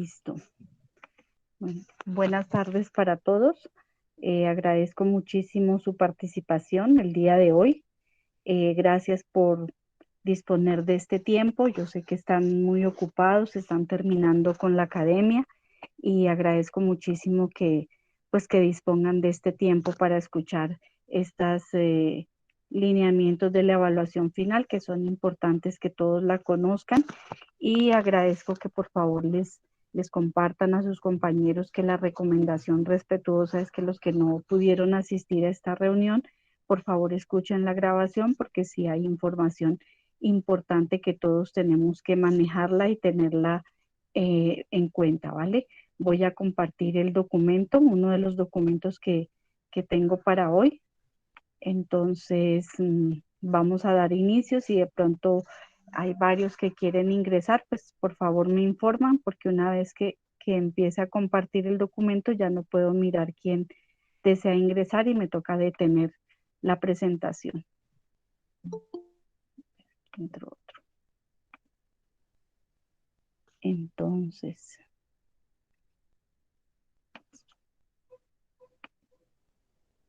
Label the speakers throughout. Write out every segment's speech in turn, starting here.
Speaker 1: Listo. Bueno, buenas tardes para todos. Agradezco muchísimo su participación el día de hoy. Gracias por disponer de este tiempo. Yo sé que están muy ocupados, están terminando con la academia y agradezco muchísimo que dispongan de este tiempo para escuchar estos lineamientos de la evaluación final, que son importantes que todos la conozcan, y agradezco que por favor les compartan a sus compañeros que la recomendación respetuosa es que los que no pudieron asistir a esta reunión, por favor escuchen la grabación, porque sí hay información importante que todos tenemos que manejarla y tenerla en cuenta, ¿vale? Voy a compartir el documento, uno de los documentos que tengo para hoy. Entonces, vamos a dar inicio. Si de pronto hay varios que quieren ingresar, pues por favor me informan, porque una vez que empiece a compartir el documento ya no puedo mirar quién desea ingresar y me toca detener la presentación. Entró otro. Entonces,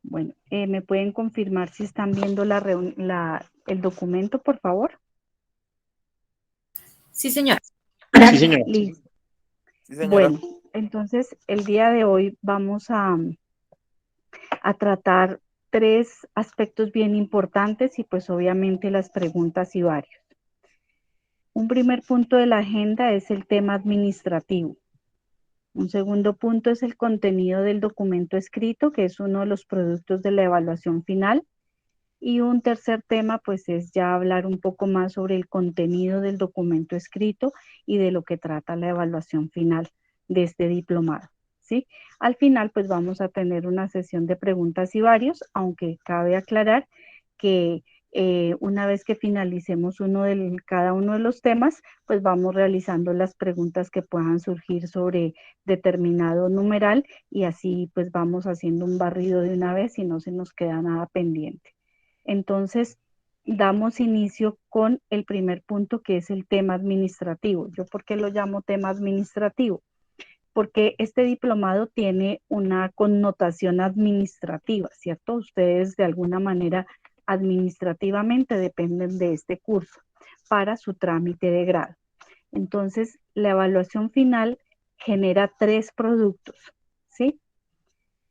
Speaker 1: bueno, ¿me pueden confirmar si están viendo el documento, por favor?
Speaker 2: Sí, señora.
Speaker 3: Sí, señora.
Speaker 1: Listo.
Speaker 3: Sí, señora.
Speaker 1: Bueno, entonces el día de hoy vamos a tratar tres aspectos bien importantes y pues obviamente las preguntas y varios. Un primer punto de la agenda es el tema administrativo. Un segundo punto es el contenido del documento escrito, que es uno de los productos de la evaluación final. Y un tercer tema, pues, es ya hablar un poco más sobre el contenido del documento escrito y de lo que trata la evaluación final de este diplomado, ¿sí? Al final, pues, vamos a tener una sesión de preguntas y varios, aunque cabe aclarar que una vez que finalicemos cada uno de los temas, pues vamos realizando las preguntas que puedan surgir sobre determinado numeral y así pues vamos haciendo un barrido de una vez y no se nos queda nada pendiente. Entonces, damos inicio con el primer punto, que es el tema administrativo. ¿Yo por qué lo llamo tema administrativo? Porque este diplomado tiene una connotación administrativa, ¿cierto? Ustedes de alguna manera administrativamente dependen de este curso para su trámite de grado. Entonces, la evaluación final genera tres productos, ¿sí?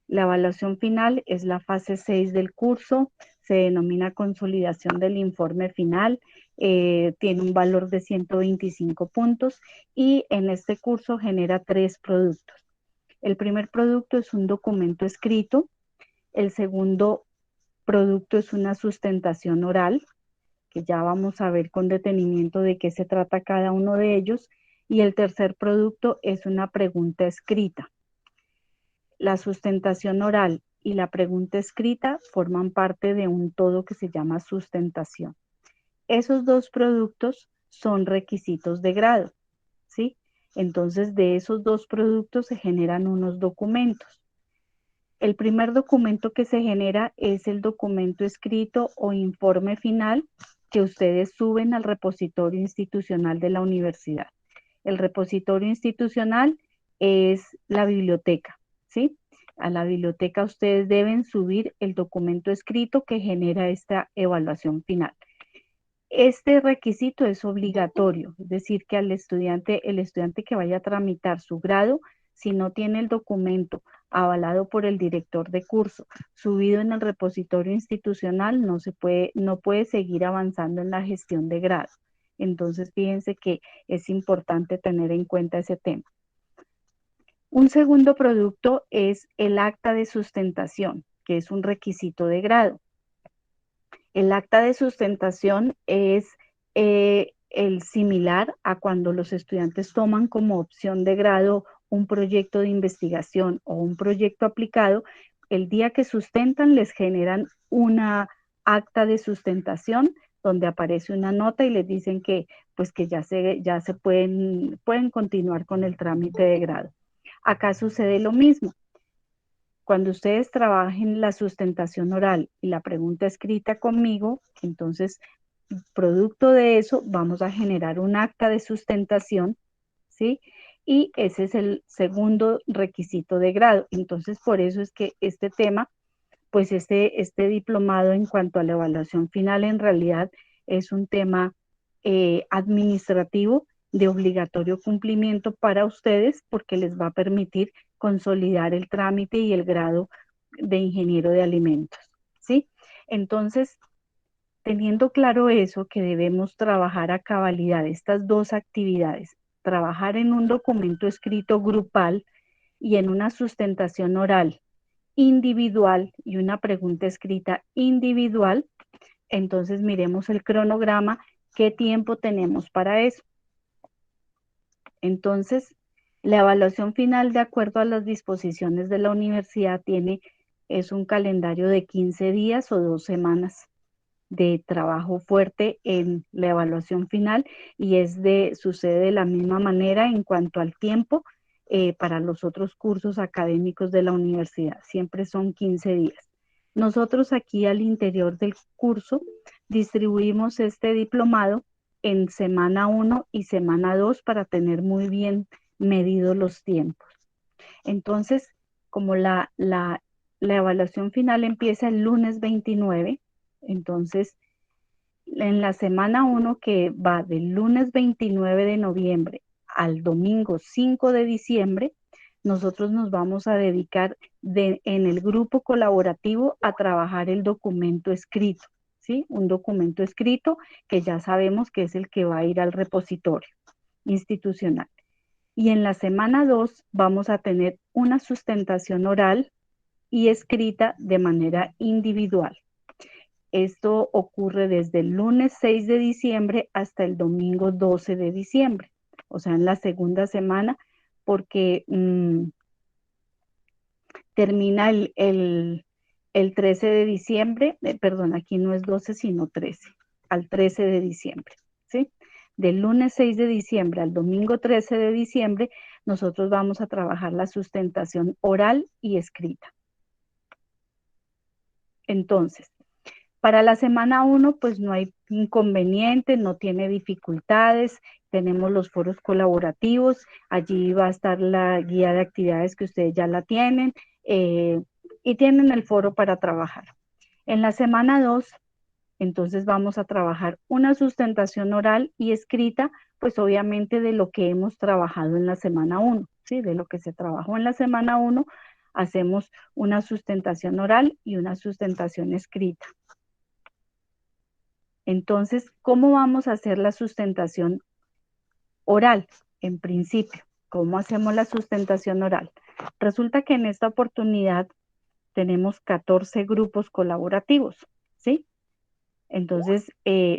Speaker 1: La evaluación final es la fase 6 del curso, se denomina consolidación del informe final, tiene un valor de 125 puntos y en este curso genera tres productos. El primer producto es un documento escrito, el segundo producto es una sustentación oral, que ya vamos a ver con detenimiento de qué se trata cada uno de ellos, y el tercer producto es una pregunta escrita. La sustentación oral y la pregunta escrita forman parte de un todo que se llama sustentación. Esos dos productos son requisitos de grado, ¿sí? Entonces, de esos dos productos se generan unos documentos. El primer documento que se genera es el documento escrito o informe final que ustedes suben al repositorio institucional de la universidad. El repositorio institucional es la biblioteca, ¿sí? A la biblioteca ustedes deben subir el documento escrito que genera esta evaluación final. Este requisito es obligatorio, es decir, que el estudiante que vaya a tramitar su grado, si no tiene el documento avalado por el director de curso, subido en el repositorio institucional, no puede seguir avanzando en la gestión de grado. Entonces, fíjense que es importante tener en cuenta ese tema. Un segundo producto es el acta de sustentación, que es un requisito de grado. El acta de sustentación es el similar a cuando los estudiantes toman como opción de grado un proyecto de investigación o un proyecto aplicado. El día que sustentan les generan una acta de sustentación donde aparece una nota y les dicen que pues que ya se pueden continuar con el trámite de grado. Acá sucede lo mismo. Cuando ustedes trabajen la sustentación oral y la pregunta escrita conmigo, entonces, producto de eso, vamos a generar un acta de sustentación, ¿sí? y ese es el segundo requisito de grado. Entonces, por eso es que este tema, pues este diplomado en cuanto a la evaluación final en realidad es un tema administrativo de obligatorio cumplimiento para ustedes porque les va a permitir consolidar el trámite y el grado de ingeniero de alimentos, ¿sí? Entonces, teniendo claro eso, que debemos trabajar a cabalidad estas dos actividades, trabajar en un documento escrito grupal y en una sustentación oral individual y una pregunta escrita individual, entonces miremos el cronograma, qué tiempo tenemos para eso. Entonces, la evaluación final, de acuerdo a las disposiciones de la universidad, es un calendario de 15 días o 2 semanas de trabajo fuerte en la evaluación final y sucede de la misma manera en cuanto al tiempo para los otros cursos académicos de la universidad. Siempre son 15 días. Nosotros aquí al interior del curso distribuimos este diplomado en semana 1 y semana 2 para tener muy bien medidos los tiempos. Entonces, como la evaluación final empieza el lunes 29, entonces en la semana 1 que va del lunes 29 de noviembre al domingo 5 de diciembre, nosotros nos vamos a dedicar en el grupo colaborativo a trabajar el documento escrito, ¿sí? Un documento escrito que ya sabemos que es el que va a ir al repositorio institucional. Y en la semana 2 vamos a tener una sustentación oral y escrita de manera individual. Esto ocurre desde el lunes 6 de diciembre hasta el domingo 12 de diciembre, o sea, en la segunda semana, porque termina el 13 de diciembre, perdón, aquí no es 12, sino 13, al 13 de diciembre, ¿sí? Del lunes 6 de diciembre al domingo 13 de diciembre, nosotros vamos a trabajar la sustentación oral y escrita. Entonces, para la semana 1, pues no hay inconveniente, no tiene dificultades, tenemos los foros colaborativos, allí va a estar la guía de actividades que ustedes ya la tienen y tienen el foro para trabajar. En la semana 2, entonces vamos a trabajar una sustentación oral y escrita, pues obviamente de lo que hemos trabajado en la semana 1, ¿sí? De lo que se trabajó en la semana 1, hacemos una sustentación oral y una sustentación escrita. Entonces, ¿cómo vamos a hacer la sustentación oral? En principio, ¿cómo hacemos la sustentación oral? Resulta que en esta oportunidad tenemos 14 grupos colaborativos, ¿sí? Entonces,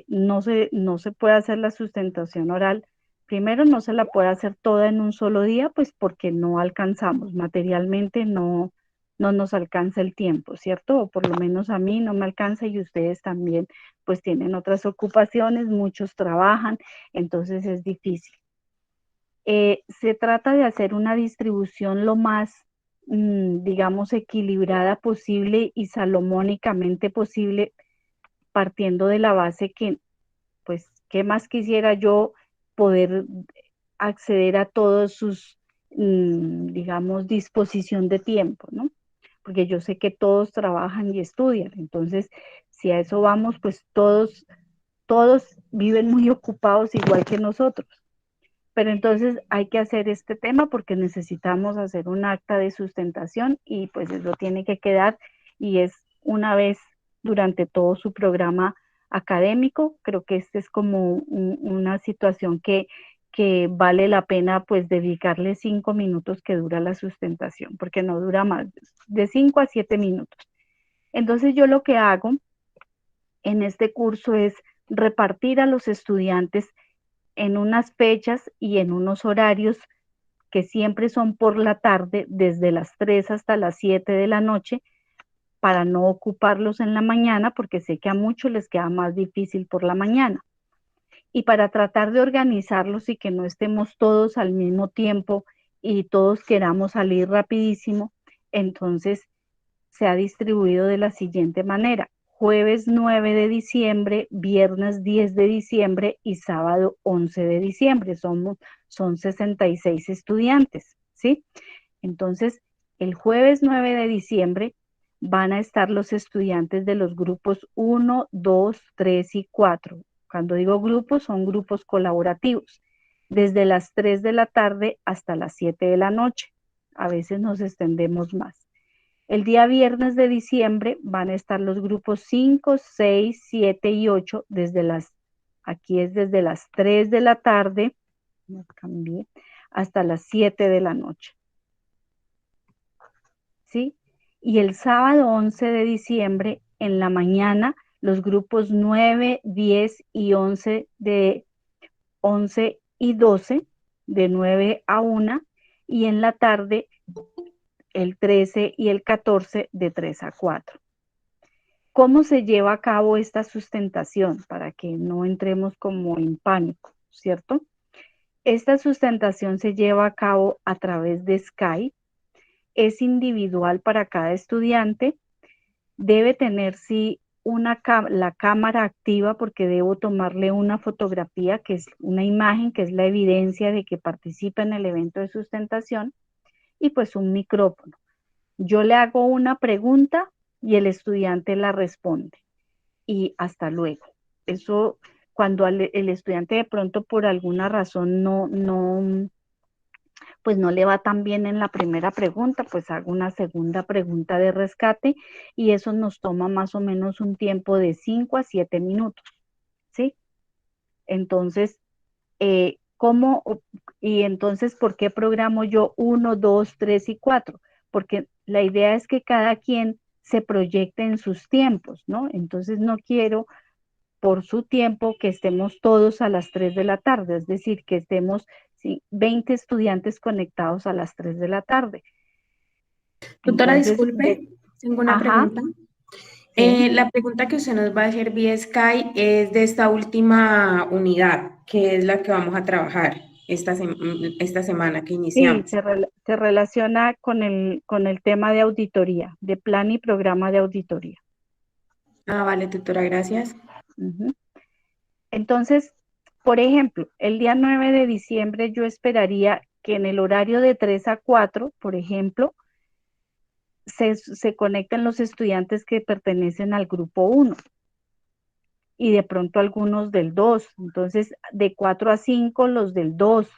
Speaker 1: no se puede hacer la sustentación oral. Primero, no se la puede hacer toda en un solo día, pues porque no alcanzamos, materialmente no nos alcanza el tiempo, ¿cierto? O por lo menos a mí no me alcanza y ustedes también pues tienen otras ocupaciones, muchos trabajan, entonces es difícil. Se trata de hacer una distribución lo más, digamos, equilibrada posible y salomónicamente posible, partiendo de la base que, pues, ¿qué más quisiera yo poder acceder a todos sus, digamos, disposición de tiempo, ¿no? Porque yo sé que todos trabajan y estudian, entonces, si a eso vamos, pues todos viven muy ocupados igual que nosotros. Pero entonces hay que hacer este tema porque necesitamos hacer un acta de sustentación y pues eso tiene que quedar y es una vez durante todo su programa académico. Creo que este es como una situación que vale la pena pues dedicarle 5 minutos que dura la sustentación, porque no dura más de 5 a 7 minutos. Entonces yo lo que hago en este curso es repartir a los estudiantes en unas fechas y en unos horarios que siempre son por la tarde, desde las 3 hasta las 7 de la noche, para no ocuparlos en la mañana, porque sé que a muchos les queda más difícil por la mañana. Y para tratar de organizarlos y que no estemos todos al mismo tiempo y todos queramos salir rapidísimo, entonces se ha distribuido de la siguiente manera. jueves 9 de diciembre, viernes 10 de diciembre y sábado 11 de diciembre. Son 66 estudiantes, ¿sí? Entonces, el jueves 9 de diciembre van a estar los estudiantes de los grupos 1, 2, 3 y 4. Cuando digo grupos, son grupos colaborativos, desde las 3 de la tarde hasta las 7 de la noche. A veces nos extendemos más. El día viernes de diciembre van a estar los grupos 5, 6, 7 y 8 aquí es desde las 3 de la tarde, no cambié, hasta las 7 de la noche. ¿Sí? Y el sábado 11 de diciembre en la mañana los grupos 9, 10 y 11 y 12 de 9 a 1 y en la tarde el 13 y el 14 de 3 a 4. ¿Cómo se lleva a cabo esta sustentación? Para que no entremos como en pánico, ¿cierto? Esta sustentación se lleva a cabo a través de Skype, es individual para cada estudiante, debe tener sí la cámara activa porque debo tomarle una fotografía, que es una imagen, que es la evidencia de que participa en el evento de sustentación, y pues un micrófono. Yo le hago una pregunta y el estudiante la responde. Y hasta luego. Eso, cuando el estudiante de pronto por alguna razón pues no le va tan bien en la primera pregunta, pues hago una segunda pregunta de rescate y eso nos toma más o menos un tiempo de 5 a 7 minutos, ¿sí? Entonces, ¿cómo? Y entonces, ¿por qué programo yo 1, 2, 3 y 4? Porque la idea es que cada quien se proyecte en sus tiempos, ¿no? Entonces no quiero por su tiempo que estemos todos a las 3 de la tarde, es decir, que estemos 20 estudiantes conectados a las 3 de la tarde.
Speaker 2: Tutora,
Speaker 1: Entonces,
Speaker 2: disculpe, tengo una
Speaker 1: ajá,
Speaker 2: pregunta.
Speaker 1: sí,
Speaker 2: La pregunta que usted nos va a hacer vía Sky es de esta última unidad, que es la que vamos a trabajar esta semana que
Speaker 1: sí,
Speaker 2: iniciamos.
Speaker 1: se relaciona con el tema de auditoría, de plan y programa de auditoría.
Speaker 2: Ah, vale, tutora, gracias.
Speaker 1: Ujú. Entonces, por ejemplo, el día 9 de diciembre yo esperaría que en el horario de 3 a 4, por ejemplo, se conecten los estudiantes que pertenecen al grupo 1 y de pronto algunos del 2. Entonces, de 4 a 5 los del 2,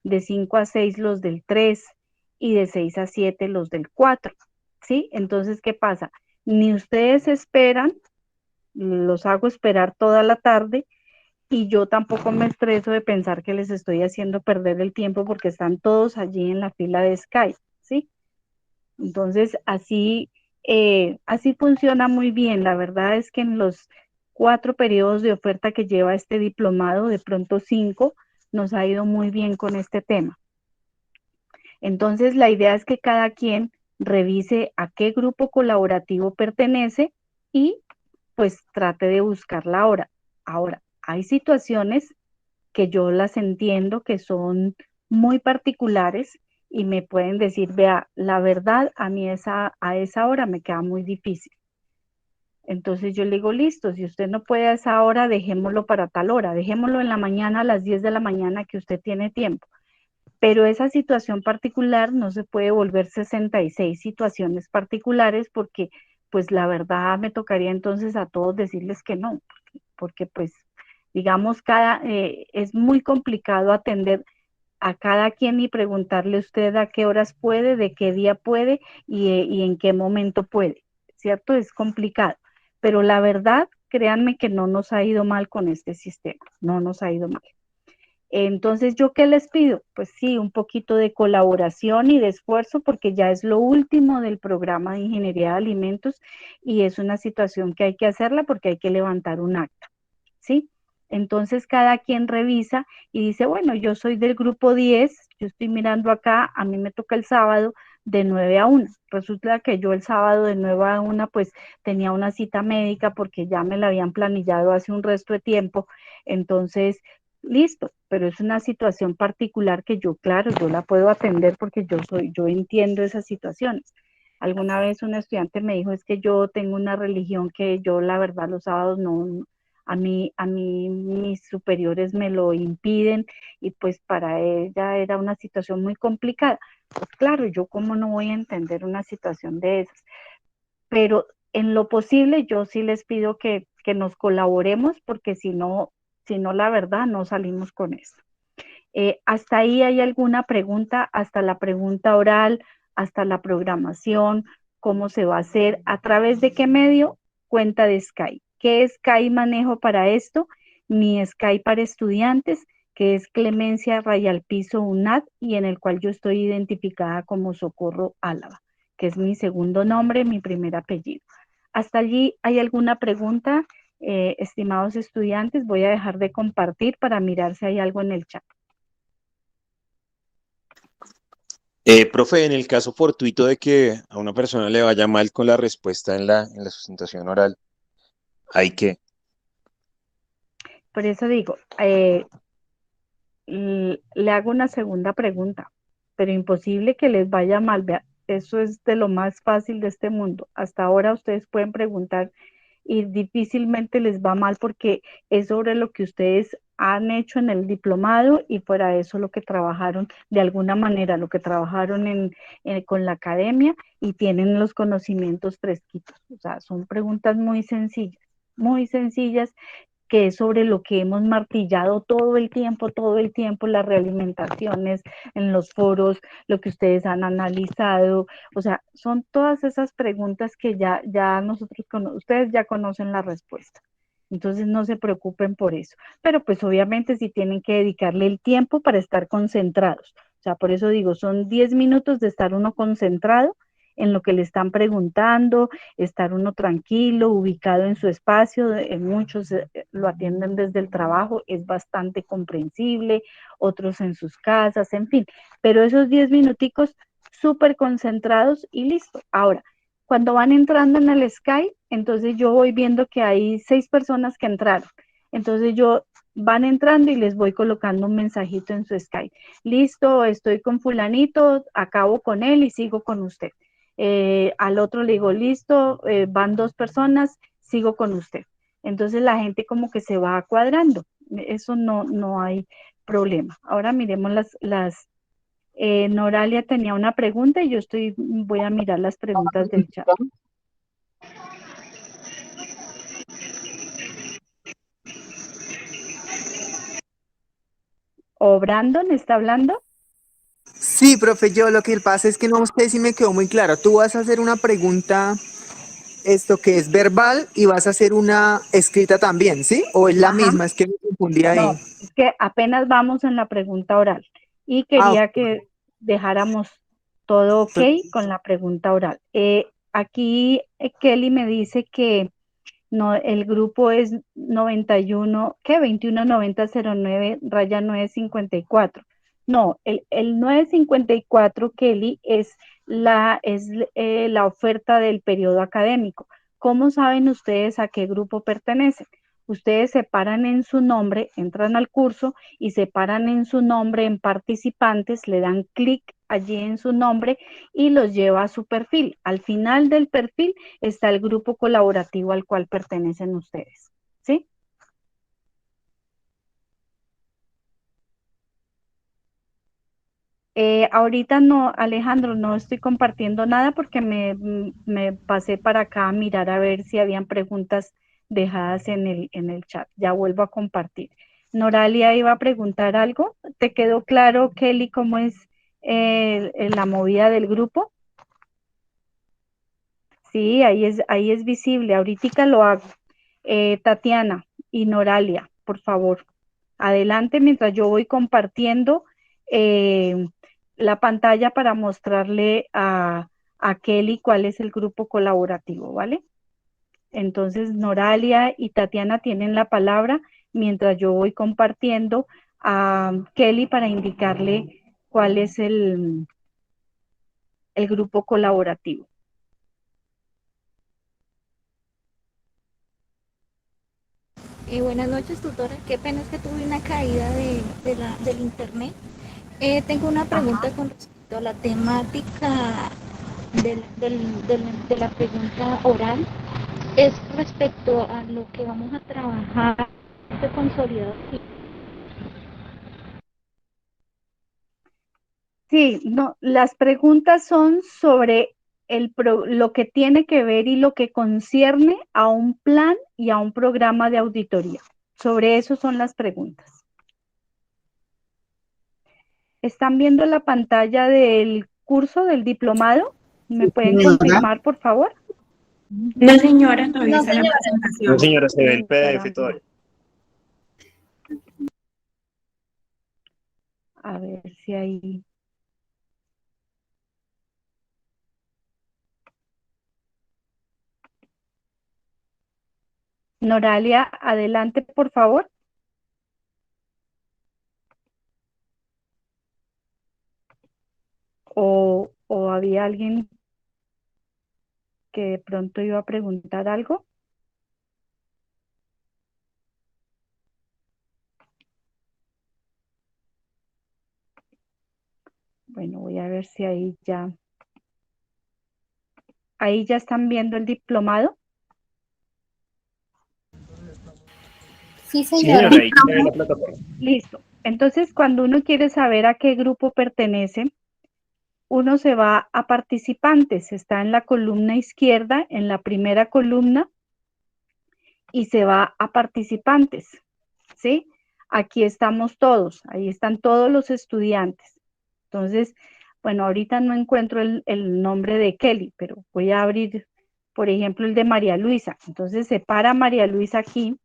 Speaker 1: de 5 a 6 los del 3 y de 6 a 7 los del 4. ¿Sí? Entonces, ¿qué pasa? Ni ustedes esperan, los hago esperar toda la tarde y yo tampoco me estreso de pensar que les estoy haciendo perder el tiempo porque están todos allí en la fila de Skype, ¿sí? Entonces, así funciona muy bien. La verdad es que en los 4 periodos de oferta que lleva este diplomado, de pronto 5, nos ha ido muy bien con este tema. Entonces, la idea es que cada quien revise a qué grupo colaborativo pertenece y pues trate de buscar la hora. Ahora, hay situaciones que yo las entiendo, que son muy particulares y me pueden decir, vea, la verdad, a mí a esa hora me queda muy difícil. Entonces yo le digo, listo, si usted no puede a esa hora, dejémoslo para tal hora, dejémoslo en la mañana a las 10 de la mañana que usted tiene tiempo. Pero esa situación particular no se puede volver 66 situaciones particulares porque pues la verdad me tocaría entonces a todos decirles que no, porque pues digamos es muy complicado atender a cada quien y preguntarle usted a qué horas puede, de qué día puede y en qué momento puede, ¿cierto? Es complicado, pero la verdad, créanme que no nos ha ido mal con este sistema, no nos ha ido mal. Entonces, ¿yo qué les pido? Pues sí, un poquito de colaboración y de esfuerzo porque ya es lo último del programa de ingeniería de alimentos y es una situación que hay que hacerla porque hay que levantar un acta, ¿sí? Entonces, cada quien revisa y dice, bueno, yo soy del grupo 10, yo estoy mirando acá, a mí me toca el sábado de 9 a 1. Resulta que yo el sábado de 9 a 1 pues tenía una cita médica porque ya me la habían planillado hace un resto de tiempo, entonces listo, pero es una situación particular que yo, claro, yo la puedo atender porque yo entiendo esas situaciones. Alguna vez un estudiante me dijo, es que yo tengo una religión que yo la verdad los sábados no, a mí mis superiores me lo impiden y pues para ella era una situación muy complicada. Pues claro, yo cómo no voy a entender una situación de esas, pero en lo posible yo sí les pido que nos colaboremos porque si no la verdad no salimos con esto. ¿Hasta ahí hay alguna pregunta? ¿Hasta la pregunta oral? ¿Hasta la programación? ¿Cómo se va a hacer? ¿A través de qué medio? Cuenta de Skype. ¿Qué Skype manejo para esto? Mi Skype para estudiantes, que es Clemencia Rayal Piso UNAD y en el cual yo estoy identificada como Socorro Álava, que es mi segundo nombre, mi primer apellido. ¿Hasta allí hay alguna pregunta, estimados estudiantes? Voy a dejar de compartir para mirar si hay algo en el chat.
Speaker 3: Profe, en el caso fortuito de que a una persona le vaya mal con la respuesta en la sustentación oral, ¿hay que?
Speaker 1: Por eso digo, le hago una segunda pregunta, pero imposible que les vaya mal. Vea, eso es de lo más fácil de este mundo. Hasta ahora ustedes pueden preguntar y difícilmente les va mal porque es sobre lo que ustedes han hecho en el diplomado y fuera de eso lo que trabajaron de alguna manera, lo que trabajaron con la academia y tienen los conocimientos fresquitos. O sea, son preguntas muy sencillas que es sobre lo que hemos martillado todo el tiempo, las realimentaciones en los foros, lo que ustedes han analizado, o sea, son todas esas preguntas que ya nosotros, ustedes ya conocen la respuesta. Entonces no se preocupen por eso, pero pues obviamente sí tienen que dedicarle el tiempo para estar concentrados. O sea, por eso digo, son 10 minutos de estar uno concentrado en lo que le están preguntando, estar uno tranquilo, ubicado en su espacio, muchos lo atienden desde el trabajo, es bastante comprensible, otros en sus casas, en fin, pero esos 10 minuticos súper concentrados y listo. Ahora, cuando van entrando en el Skype, entonces yo voy viendo que hay 6 personas que entraron, entonces yo van entrando y les voy colocando un mensajito en su Skype. Listo, estoy con fulanito, acabo con él y sigo con usted. Al otro le digo, listo, van 2 personas, sigo con usted. Entonces la gente como que se va cuadrando, eso no hay problema. Ahora miremos Noralia tenía una pregunta y voy a mirar las preguntas del chat. ¿O Brandon está hablando?
Speaker 4: Sí, profe, yo lo que pasa es que no sé si me quedó muy claro. Tú vas a hacer una pregunta, esto que es verbal, y vas a hacer una escrita también, ¿sí? ¿O es la
Speaker 1: Ajá.
Speaker 4: misma? Es que me confundí ahí.
Speaker 1: No, es que apenas vamos en la pregunta oral y
Speaker 4: Ah,
Speaker 1: quería que dejáramos todo ok con la pregunta oral. Aquí Kelly me dice que no, el grupo es 91, ¿qué? 219009 raya 954. No, el 954, Kelly, es la oferta del periodo académico. ¿Cómo saben ustedes a qué grupo pertenecen? Ustedes se paran en su nombre, entran al curso y se paran en su nombre en participantes, le dan clic allí en su nombre y los lleva a su perfil. Al final del perfil está el grupo colaborativo al cual pertenecen ustedes, ¿sí? Ahorita no, Alejandro, no estoy compartiendo nada porque me pasé para acá a mirar a ver si habían preguntas dejadas en el chat. Ya vuelvo a compartir. Noralia iba a preguntar algo. ¿Te quedó claro, Kelly, cómo es la movida del grupo? Sí, ahí es visible. Ahorita lo hago. Tatiana y Noralia, por favor, adelante mientras yo voy compartiendo eh, la pantalla para mostrarle a Kelly cuál es el grupo colaborativo, ¿vale? Entonces, Noralia y Tatiana tienen la palabra mientras yo voy compartiendo a Kelly para indicarle cuál es el grupo colaborativo.
Speaker 5: Buenas noches, tutora. Qué pena es que tuve una caída del internet. Tengo una pregunta con respecto a la temática de la pregunta oral es respecto a lo que vamos a trabajar de consolidado.
Speaker 1: Sí, no, las preguntas son sobre lo que tiene que ver y lo que concierne a un plan y a un programa de auditoría. Sobre eso son las preguntas. ¿Están viendo la pantalla del curso del diplomado? ¿Me pueden
Speaker 4: Señora.
Speaker 1: confirmar, por favor?
Speaker 2: No, señora, todavía está la
Speaker 3: No,
Speaker 2: presentación.
Speaker 3: señora, se ve el PDF
Speaker 1: Caramba.
Speaker 3: todavía.
Speaker 1: A ver si ahí... Noralia, adelante, por favor. ¿O había alguien que de pronto iba a preguntar algo? Bueno, voy a ver si ahí ya... ¿Ahí ya están viendo el diplomado?
Speaker 5: Sí,
Speaker 3: Sí,
Speaker 5: señora.
Speaker 3: señora, ahí se ve la plataforma.
Speaker 1: Listo. Entonces, cuando uno quiere saber a qué grupo pertenece, uno se va a participantes. Está en la columna izquierda, en la primera columna, y se va a participantes, ¿sí? Aquí estamos todos, ahí están todos los estudiantes. Entonces, bueno, ahorita no encuentro el nombre de Kelly, pero voy a abrir, por ejemplo, el de María Luisa. Entonces, separa María Luisa aquí,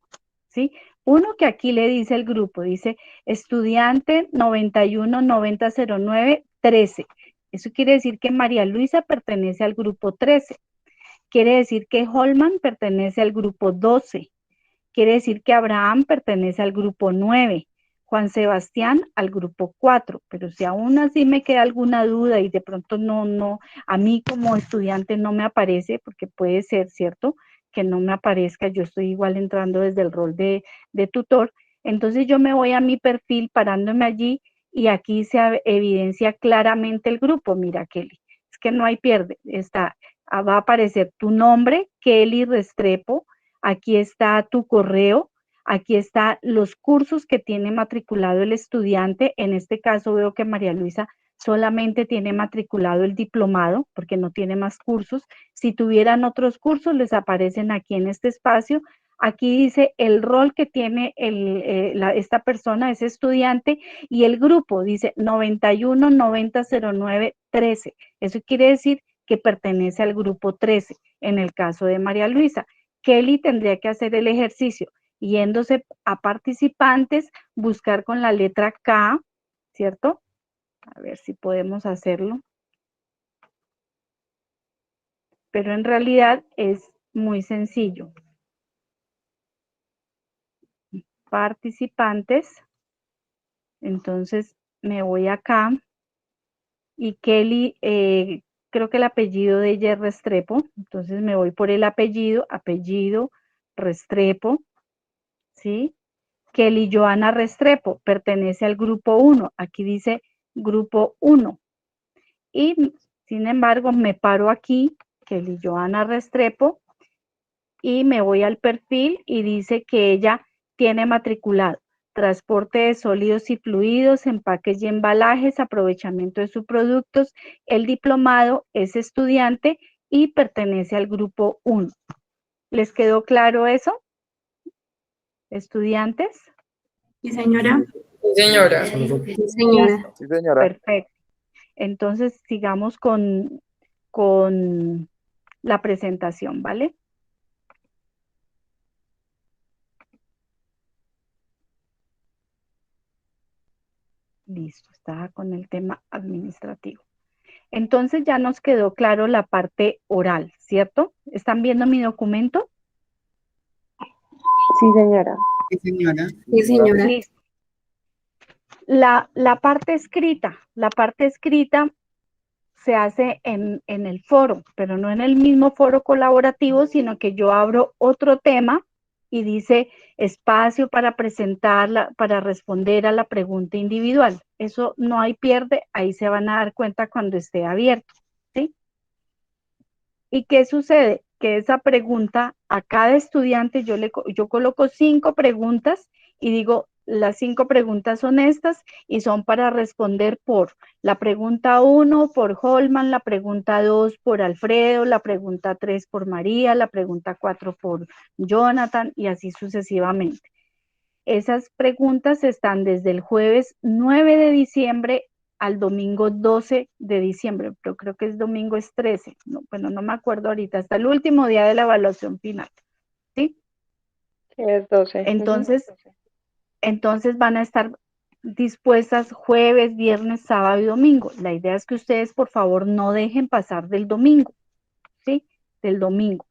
Speaker 1: ¿sí? Uno que aquí le dice el grupo, dice estudiante 91900913. Eso quiere decir que María Luisa pertenece al grupo 13. Quiere decir que Holman pertenece al grupo 12. Quiere decir que Abraham pertenece al grupo 9, Juan Sebastián al grupo 4, pero si aún así me queda alguna duda y de pronto no, a mí como estudiante no me aparece, porque puede ser, ¿cierto? Que no me aparezca, yo estoy igual entrando desde el rol de tutor, entonces yo me voy a mi perfil parándome allí y aquí se evidencia claramente el grupo, mira Kelly, es que no hay pierde, va a aparecer tu nombre, Kelly Restrepo, aquí está tu correo, aquí están los cursos que tiene matriculado el estudiante. En este caso veo que María Luisa solamente tiene matriculado el diplomado porque no tiene más cursos. Si tuvieran otros cursos, les aparecen aquí en este espacio. Aquí dice el rol que tiene esta persona, ese estudiante, y el grupo dice 91 90 09 13. Eso quiere decir que pertenece al grupo 13 en el caso de María Luisa. Kelly tendría que hacer el ejercicio yéndose a participantes, buscar con la letra K, ¿cierto? A ver si podemos hacerlo. Pero en realidad es muy sencillo. Participantes. Entonces me voy acá y Kelly, creo que el apellido de ella es Restrepo. Entonces me voy por el apellido Restrepo, ¿sí? Kelly Joana Restrepo pertenece al grupo 1. Aquí dice grupo 1. Y sin embargo me paro aquí, Kelly Joana Restrepo, y me voy al perfil y dice que ella tiene matriculado transporte de sólidos y fluidos, empaques y embalajes, aprovechamiento de sus productos. El diplomado es estudiante y pertenece al grupo 1. ¿Les quedó claro eso, estudiantes?
Speaker 2: Sí, señora.
Speaker 6: Sí, señora.
Speaker 2: Sí, señora.
Speaker 3: Sí, señora.
Speaker 1: Perfecto. Entonces, sigamos con la presentación, ¿vale? Listo, estaba con el tema administrativo. Entonces ya nos quedó claro la parte oral, ¿cierto? ¿Están viendo mi documento?
Speaker 6: Sí, señora.
Speaker 4: Sí, señora.
Speaker 2: Sí, señora.
Speaker 1: Listo. La parte escrita se hace en el foro, pero no en el mismo foro colaborativo, sino que yo abro otro tema y dice espacio para presentarla, para responder a la pregunta individual. Eso no hay pierde, ahí se van a dar cuenta cuando esté abierto, ¿sí? ¿Y qué sucede? Que esa pregunta a cada estudiante yo coloco 5 preguntas y digo, las 5 preguntas son estas y son para responder por la pregunta 1 por Holman, la pregunta 2 por Alfredo, la pregunta 3 por María, la pregunta 4 por Jonathan y así sucesivamente. Esas preguntas están desde el jueves 9 de diciembre al domingo 12 de diciembre, pero creo que es domingo es 13, no, bueno, no me acuerdo ahorita, hasta el último día de la evaluación final, ¿sí?
Speaker 6: Sí, es 12.
Speaker 1: Entonces van a estar dispuestas jueves, viernes, sábado y domingo. La idea es que ustedes, por favor, no dejen pasar del domingo, ¿sí? Del domingo.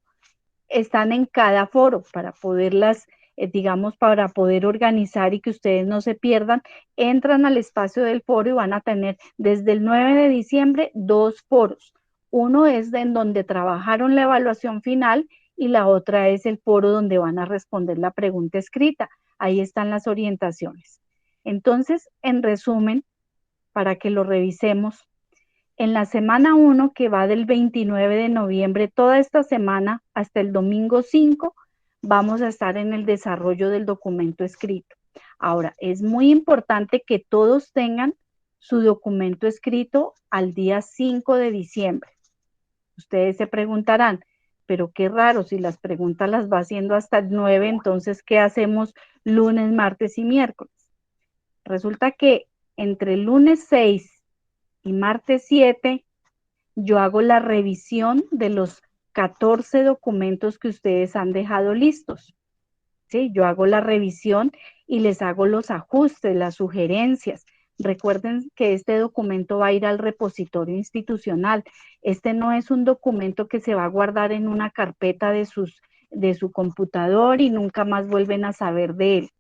Speaker 1: Están en cada foro para poderlas, digamos, para poder organizar y que ustedes no se pierdan, entran al espacio del foro y van a tener desde el 9 de diciembre 2 foros. Uno es en donde trabajaron la evaluación final y la otra es el foro donde van a responder la pregunta escrita. Ahí están las orientaciones. Entonces, en resumen, para que lo revisemos, en la semana 1, que va del 29 de noviembre, toda esta semana hasta el domingo 5, vamos a estar en el desarrollo del documento escrito. Ahora, es muy importante que todos tengan su documento escrito al día 5 de diciembre. Ustedes se preguntarán, pero qué raro, si las preguntas las va haciendo hasta el 9, entonces, ¿qué hacemos lunes, martes y miércoles? Resulta que entre el lunes 6 y martes 7, yo hago la revisión de los 14 documentos que ustedes han dejado listos. ¿Sí? Yo hago la revisión y les hago los ajustes, las sugerencias. Recuerden que este documento va a ir al repositorio institucional. Este no es un documento que se va a guardar en una carpeta de su computador y nunca más vuelven a saber de él.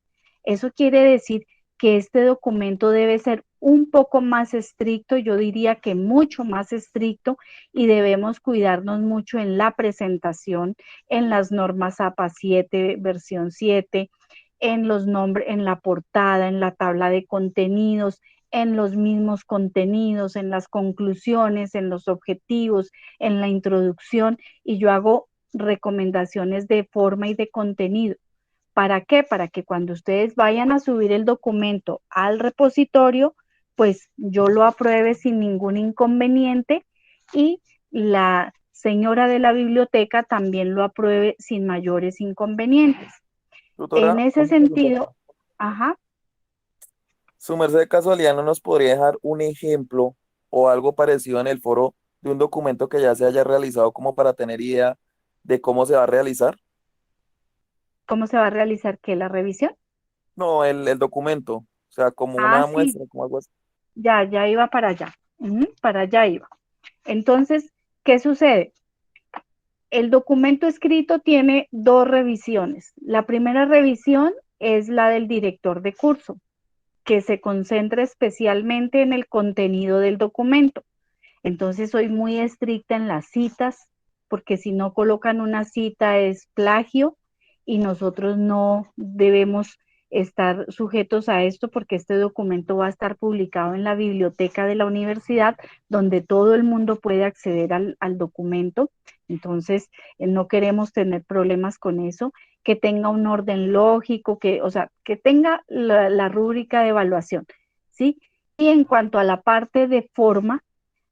Speaker 1: Eso quiere decir que este documento debe ser un poco más estricto, yo diría que mucho más estricto, y debemos cuidarnos mucho en la presentación, en las normas APA 7, versión 7, en los nombres, en la portada, en la tabla de contenidos, en los mismos contenidos, en las conclusiones, en los objetivos, en la introducción, y yo hago recomendaciones de forma y de contenido. ¿Para qué? Para que cuando ustedes vayan a subir el documento al repositorio, pues yo lo apruebe sin ningún inconveniente y la señora de la biblioteca también lo apruebe sin mayores inconvenientes. En
Speaker 7: Tutora,
Speaker 1: ese sentido, ajá,
Speaker 7: su merced de casualidad no nos podría dejar un ejemplo o algo parecido en el foro de un documento que ya se haya realizado como para tener idea de cómo se va a realizar.
Speaker 1: ¿cómo se va a realizar qué? ¿La revisión?
Speaker 7: No, el documento, o sea, como
Speaker 1: Ah,
Speaker 7: una
Speaker 1: sí,
Speaker 7: muestra, como algo así.
Speaker 1: ya iba para allá. Para allá iba. Entonces, ¿qué sucede? El documento escrito tiene 2 revisiones. La primera revisión es la del director de curso, que se concentra especialmente en el contenido del documento. Entonces soy muy estricta en las citas, porque si no colocan una cita es plagio y nosotros no debemos estar sujetos a esto porque este documento va a estar publicado en la biblioteca de la universidad donde todo el mundo puede acceder al documento. Entonces, no queremos tener problemas con eso, que tenga un orden lógico, o sea, que tenga la rúbrica de evaluación, ¿sí? Y en cuanto a la parte de forma,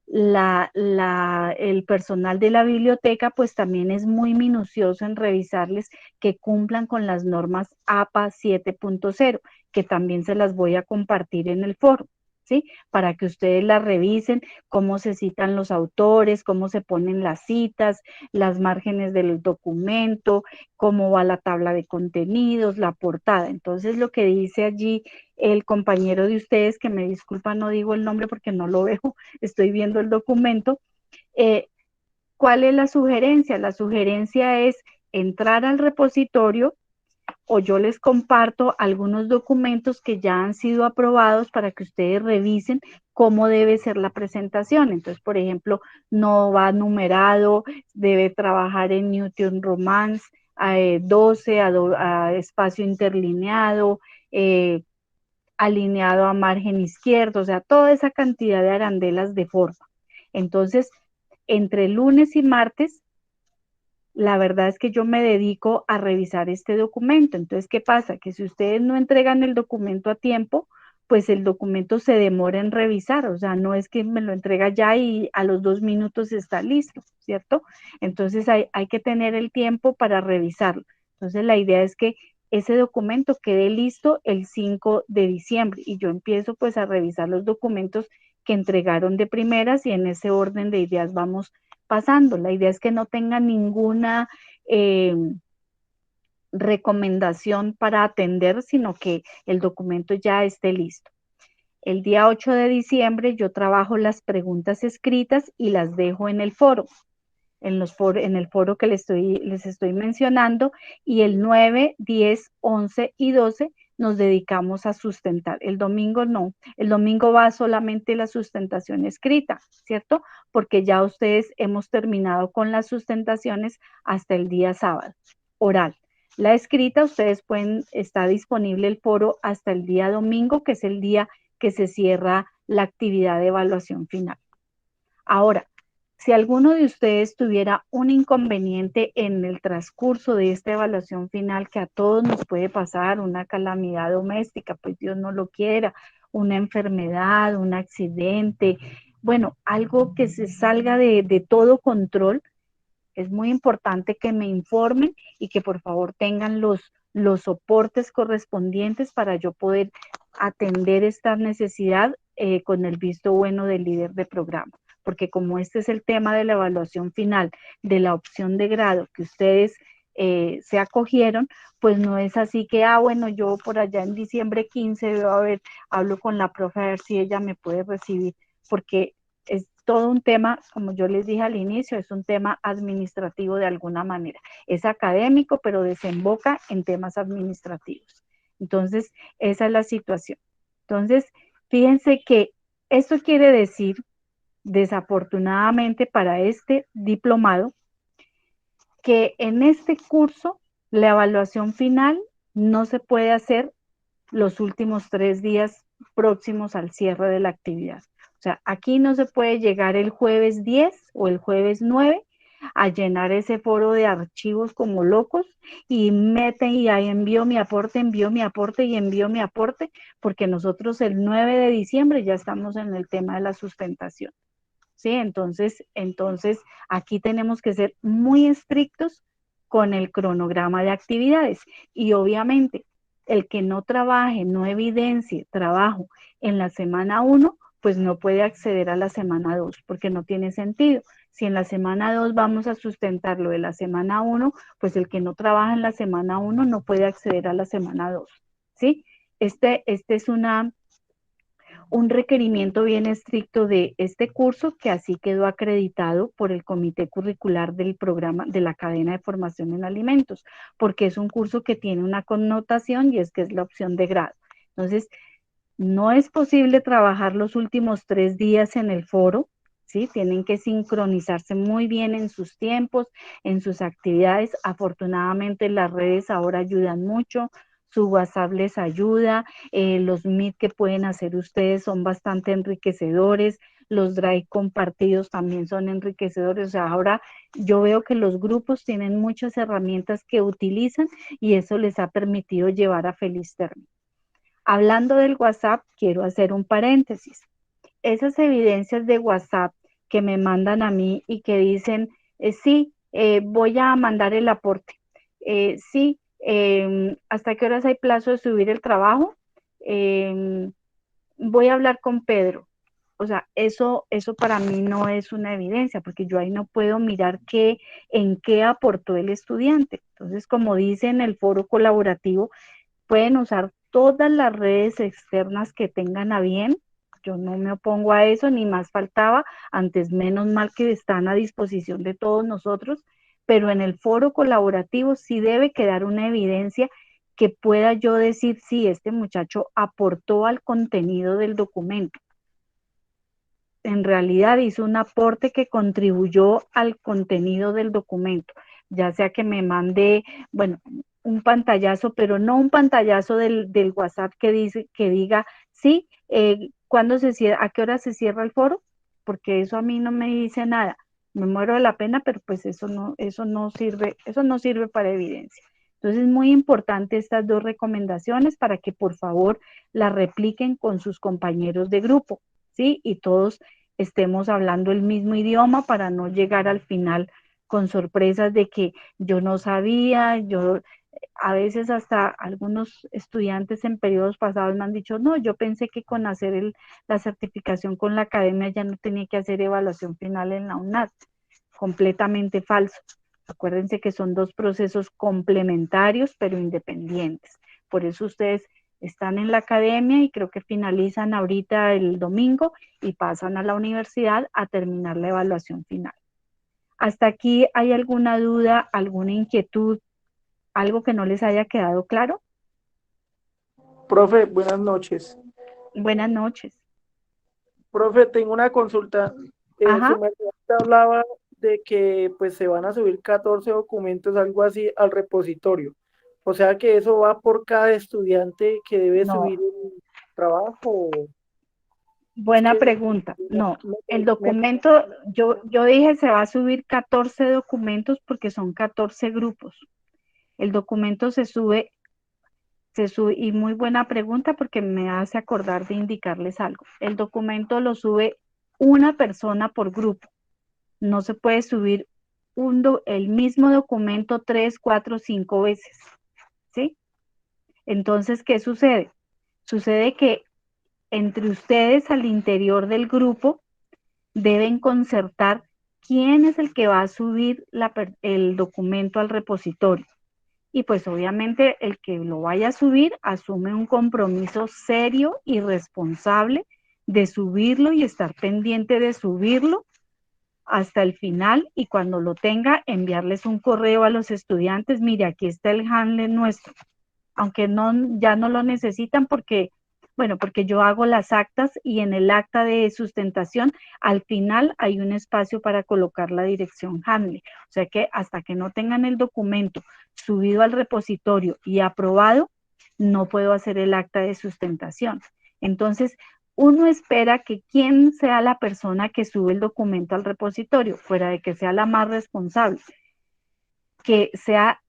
Speaker 1: el personal de la biblioteca pues también es muy minucioso en revisarles que cumplan con las normas APA 7.0, que también se las voy a compartir en el foro, ¿sí? Para que ustedes las revisen, cómo se citan los autores, cómo se ponen las citas, las márgenes del documento, cómo va la tabla de contenidos, la portada. Entonces lo que dice allí el compañero de ustedes, que me disculpa, no digo el nombre porque no lo veo, estoy viendo el documento. eh, ¿Cuál es la sugerencia? La sugerencia es entrar al repositorio o yo les comparto algunos documentos que ya han sido aprobados para que ustedes revisen cómo debe ser la presentación. Entonces, por ejemplo, no va numerado, debe trabajar en Newton Romance 12 a espacio interlineado, alineado a margen izquierdo, o sea, toda esa cantidad de arandelas de forma. Entonces, entre lunes y martes la verdad es que yo me dedico a revisar este documento. Entonces, ¿qué pasa? Que si ustedes no entregan el documento a tiempo, pues el documento se demora en revisar, o sea, no es que me lo entrega ya y a los 2 minutos está listo, ¿cierto? Entonces hay que tener el tiempo para revisarlo. Entonces la idea es que ese documento quede listo el 5 de diciembre y yo empiezo pues a revisar los documentos que entregaron de primeras y en ese orden de ideas vamos pasando. La idea es que no tenga ninguna recomendación para atender, sino que el documento ya esté listo. El día 8 de diciembre yo trabajo las preguntas escritas y las dejo en el foro, en el foro que les estoy mencionando, y el 9, 10, 11 y 12 nos dedicamos a sustentar. El domingo no, el domingo va solamente la sustentación escrita, ¿cierto? Porque ya ustedes hemos terminado con las sustentaciones hasta el día sábado, oral. La escrita, ustedes pueden, está disponible el foro hasta el día domingo, que es el día que se cierra la actividad de evaluación final. Ahora, si alguno de ustedes tuviera un inconveniente en el transcurso de esta evaluación final, que a todos nos puede pasar, una calamidad doméstica, pues Dios no lo quiera, una enfermedad, un accidente, bueno, algo que se salga de todo control, es muy importante que me informen y que por favor tengan los soportes correspondientes para yo poder atender esta necesidad con el visto bueno del líder de programa. Porque como este es el tema de la evaluación final de la opción de grado que ustedes se acogieron, pues no es así que, bueno, yo por allá en diciembre 15 veo a ver, hablo con la profe a ver si ella me puede recibir, porque es todo un tema, como yo les dije al inicio, es un tema administrativo de alguna manera. Es académico, pero desemboca en temas administrativos. Entonces, esa es la situación. Entonces, fíjense que esto quiere decir, desafortunadamente para este diplomado, que en este curso la evaluación final no se puede hacer los últimos 3 días próximos al cierre de la actividad. O sea, aquí no se puede llegar el jueves 10 o el jueves 9 a llenar ese foro de archivos como locos y meten y ahí envío mi aporte y envío mi aporte, porque nosotros el 9 de diciembre ya estamos en el tema de la sustentación. ¿Sí? Entonces aquí tenemos que ser muy estrictos con el cronograma de actividades y obviamente el que no trabaje, no evidencie trabajo en la semana 1, pues no puede acceder a la semana 2 porque no tiene sentido. Si en la semana 2 vamos a sustentar lo de la semana 1, pues el que no trabaja en la semana 1 no puede acceder a la semana 2. ¿Sí? Este es un requerimiento bien estricto de este curso que así quedó acreditado por el comité curricular del programa de la cadena de formación en alimentos, porque es un curso que tiene una connotación y es que es la opción de grado. Entonces, no es posible trabajar los últimos 3 días en el foro, ¿sí? Tienen que sincronizarse muy bien en sus tiempos, en sus actividades. Afortunadamente las redes ahora ayudan mucho, su WhatsApp les ayuda, los Meet que pueden hacer ustedes son bastante enriquecedores, los Drive compartidos también son enriquecedores, o sea, ahora yo veo que los grupos tienen muchas herramientas que utilizan y eso les ha permitido llevar a feliz término. Hablando del WhatsApp, quiero hacer un paréntesis. Esas evidencias de WhatsApp que me mandan a mí y que dicen, sí, voy a mandar el aporte, sí, ¿hasta qué horas hay plazo de subir el trabajo? Voy a hablar con Pedro. O sea, eso para mí no es una evidencia, porque yo ahí no puedo mirar en qué aportó el estudiante. Entonces, como dice en el foro colaborativo, pueden usar todas las redes externas que tengan a bien. Yo no me opongo a eso, ni más faltaba, antes menos mal que están a disposición de todos nosotros, pero en el foro colaborativo sí debe quedar una evidencia que pueda yo decir, sí, este muchacho aportó al contenido del documento. En realidad hizo un aporte que contribuyó al contenido del documento, ya sea que me mande, bueno, un pantallazo, pero no un pantallazo del WhatsApp que diga, sí, ¿cuándo se cierra, a qué hora se cierra el foro? Porque eso a mí no me dice nada. me muero de la pena, pero pues eso no sirve para evidencia. Entonces es muy importante estas dos recomendaciones para que por favor las repliquen con sus compañeros de grupo, ¿sí? Y todos estemos hablando el mismo idioma para no llegar al final con sorpresas de que yo no sabía, a veces hasta algunos estudiantes en periodos pasados me han dicho, no, yo pensé que con hacer la certificación con la academia ya no tenía que hacer evaluación final en la UNAD. Completamente falso. Acuérdense que son dos procesos complementarios pero independientes. Por eso ustedes están en la academia y creo que finalizan ahorita el domingo y pasan a la universidad a terminar la evaluación final. ¿Hasta aquí hay alguna duda, alguna inquietud, algo que no les haya quedado claro?
Speaker 8: Profe, buenas noches.
Speaker 1: Buenas noches.
Speaker 8: Profe, tengo una consulta.
Speaker 1: Ajá.
Speaker 8: Su merced hablaba de que pues se van a subir 14 documentos, algo así, al repositorio. O sea que eso va por cada estudiante que debe
Speaker 1: No.
Speaker 8: subir el trabajo.
Speaker 1: Buena pregunta. No, el documento, yo dije se va a subir 14 documentos porque son 14 grupos. El documento se sube, y muy buena pregunta porque me hace acordar de indicarles algo. El documento lo sube una persona por grupo. No se puede subir el mismo documento 3, 4, 5 veces, ¿sí? Entonces, ¿qué sucede? Sucede que entre ustedes al interior del grupo deben concertar quién es el que va a subir el documento al repositorio. Y pues obviamente el que lo vaya a subir asume un compromiso serio y responsable de subirlo y estar pendiente de subirlo hasta el final, y cuando lo tenga enviarles un correo a los estudiantes, mire, aquí está el handle nuestro, aunque ya no lo necesitan porque yo hago las actas y en el acta de sustentación al final hay un espacio para colocar la dirección handle. O sea que hasta que no tengan el documento subido al repositorio y aprobado, no puedo hacer el acta de sustentación. Entonces, uno espera que quien sea la persona que sube el documento al repositorio, fuera de que sea la más responsable, que sea,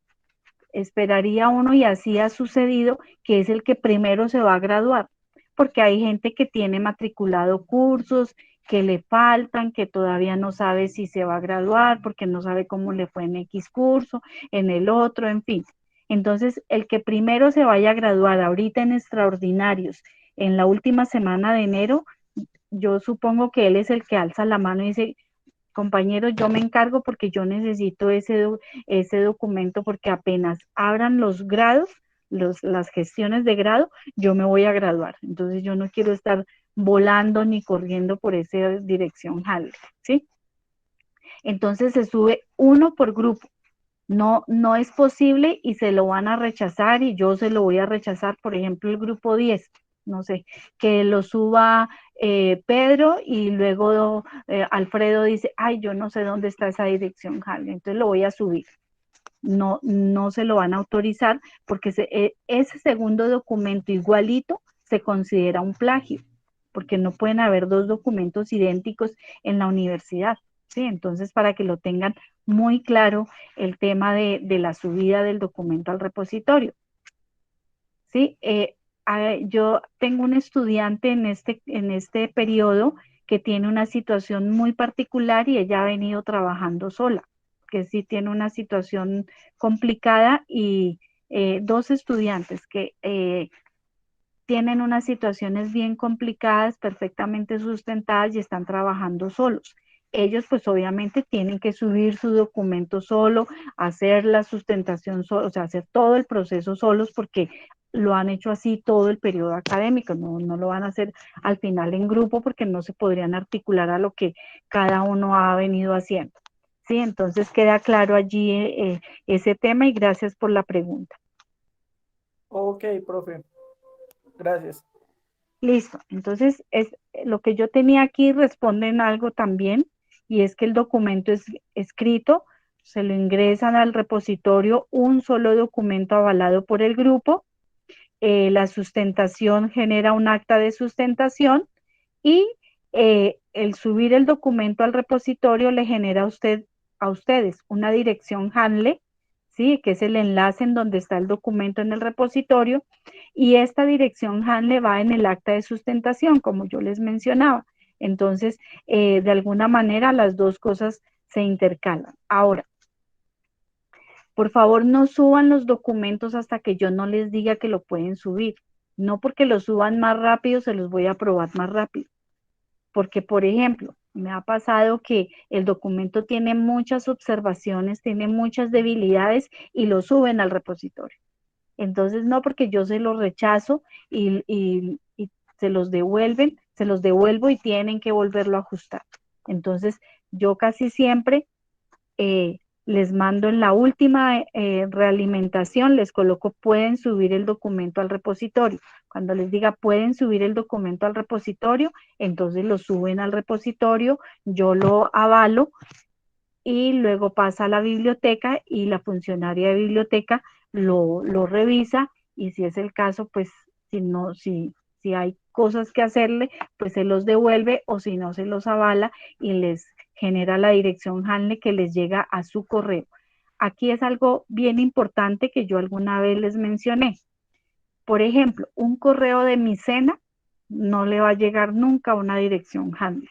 Speaker 1: esperaría uno, y así ha sucedido, que es el que primero se va a graduar, porque hay gente que tiene matriculado cursos, que le faltan, que todavía no sabe si se va a graduar, porque no sabe cómo le fue en X curso, en el otro, en fin. Entonces, el que primero se vaya a graduar ahorita en extraordinarios, en la última semana de enero, yo supongo que él es el que alza la mano y dice, compañeros, yo me encargo porque yo necesito ese documento, porque apenas abran los grados, las gestiones de grado, yo me voy a graduar. Entonces yo no quiero estar volando ni corriendo por esa dirección jale, ¿sí? Entonces se sube uno por grupo. No es posible y se lo van a rechazar y yo se lo voy a rechazar, por ejemplo, el grupo 10, no sé, que lo suba Pedro y luego Alfredo dice, ay, yo no sé dónde está esa dirección, Harley, entonces lo voy a subir. No se lo van a autorizar porque ese segundo documento igualito se considera un plagio, porque no pueden haber dos documentos idénticos en la universidad, ¿sí? Entonces, para que lo tengan muy claro el tema de la subida del documento al repositorio, ¿sí? Yo tengo un estudiante en este periodo que tiene una situación muy particular y ella ha venido trabajando sola, que sí tiene una situación complicada, y dos estudiantes que tienen unas situaciones bien complicadas, perfectamente sustentadas y están trabajando solos. Ellos pues obviamente tienen que subir su documento solo, hacer la sustentación solo, o sea, hacer todo el proceso solos porque lo han hecho así todo el periodo académico, no lo van a hacer al final en grupo porque no se podrían articular a lo que cada uno ha venido haciendo. Sí, entonces queda claro allí ese tema y gracias por la pregunta.
Speaker 8: Ok, profe. Gracias.
Speaker 1: Listo, entonces lo que yo tenía aquí responde en algo también, y es que el documento es escrito, se lo ingresan al repositorio un solo documento avalado por el grupo, la sustentación genera un acta de sustentación y el subir el documento al repositorio le genera a ustedes una dirección Handle, ¿sí? Que es el enlace en donde está el documento en el repositorio, y esta dirección Handle va en el acta de sustentación, como yo les mencionaba. Entonces, de alguna manera las dos cosas se intercalan. Ahora, por favor, no suban los documentos hasta que yo no les diga que lo pueden subir. No porque lo suban más rápido, se los voy a aprobar más rápido. Porque, por ejemplo, me ha pasado que el documento tiene muchas observaciones, tiene muchas debilidades y lo suben al repositorio. Entonces, no porque yo se los rechazo y se los devuelven, se los devuelvo y tienen que volverlo a ajustar. Entonces, yo casi siempre les mando en la última realimentación, les coloco pueden subir el documento al repositorio. Cuando les diga pueden subir el documento al repositorio, entonces lo suben al repositorio, yo lo avalo y luego pasa a la biblioteca y la funcionaria de biblioteca lo revisa y si es el caso, pues si hay cosas que hacerle, pues se los devuelve o si no se los avala y les genera la dirección Handle que les llega a su correo. Aquí es algo bien importante que yo alguna vez les mencioné. Por ejemplo, un correo de Micena no le va a llegar nunca una dirección Handle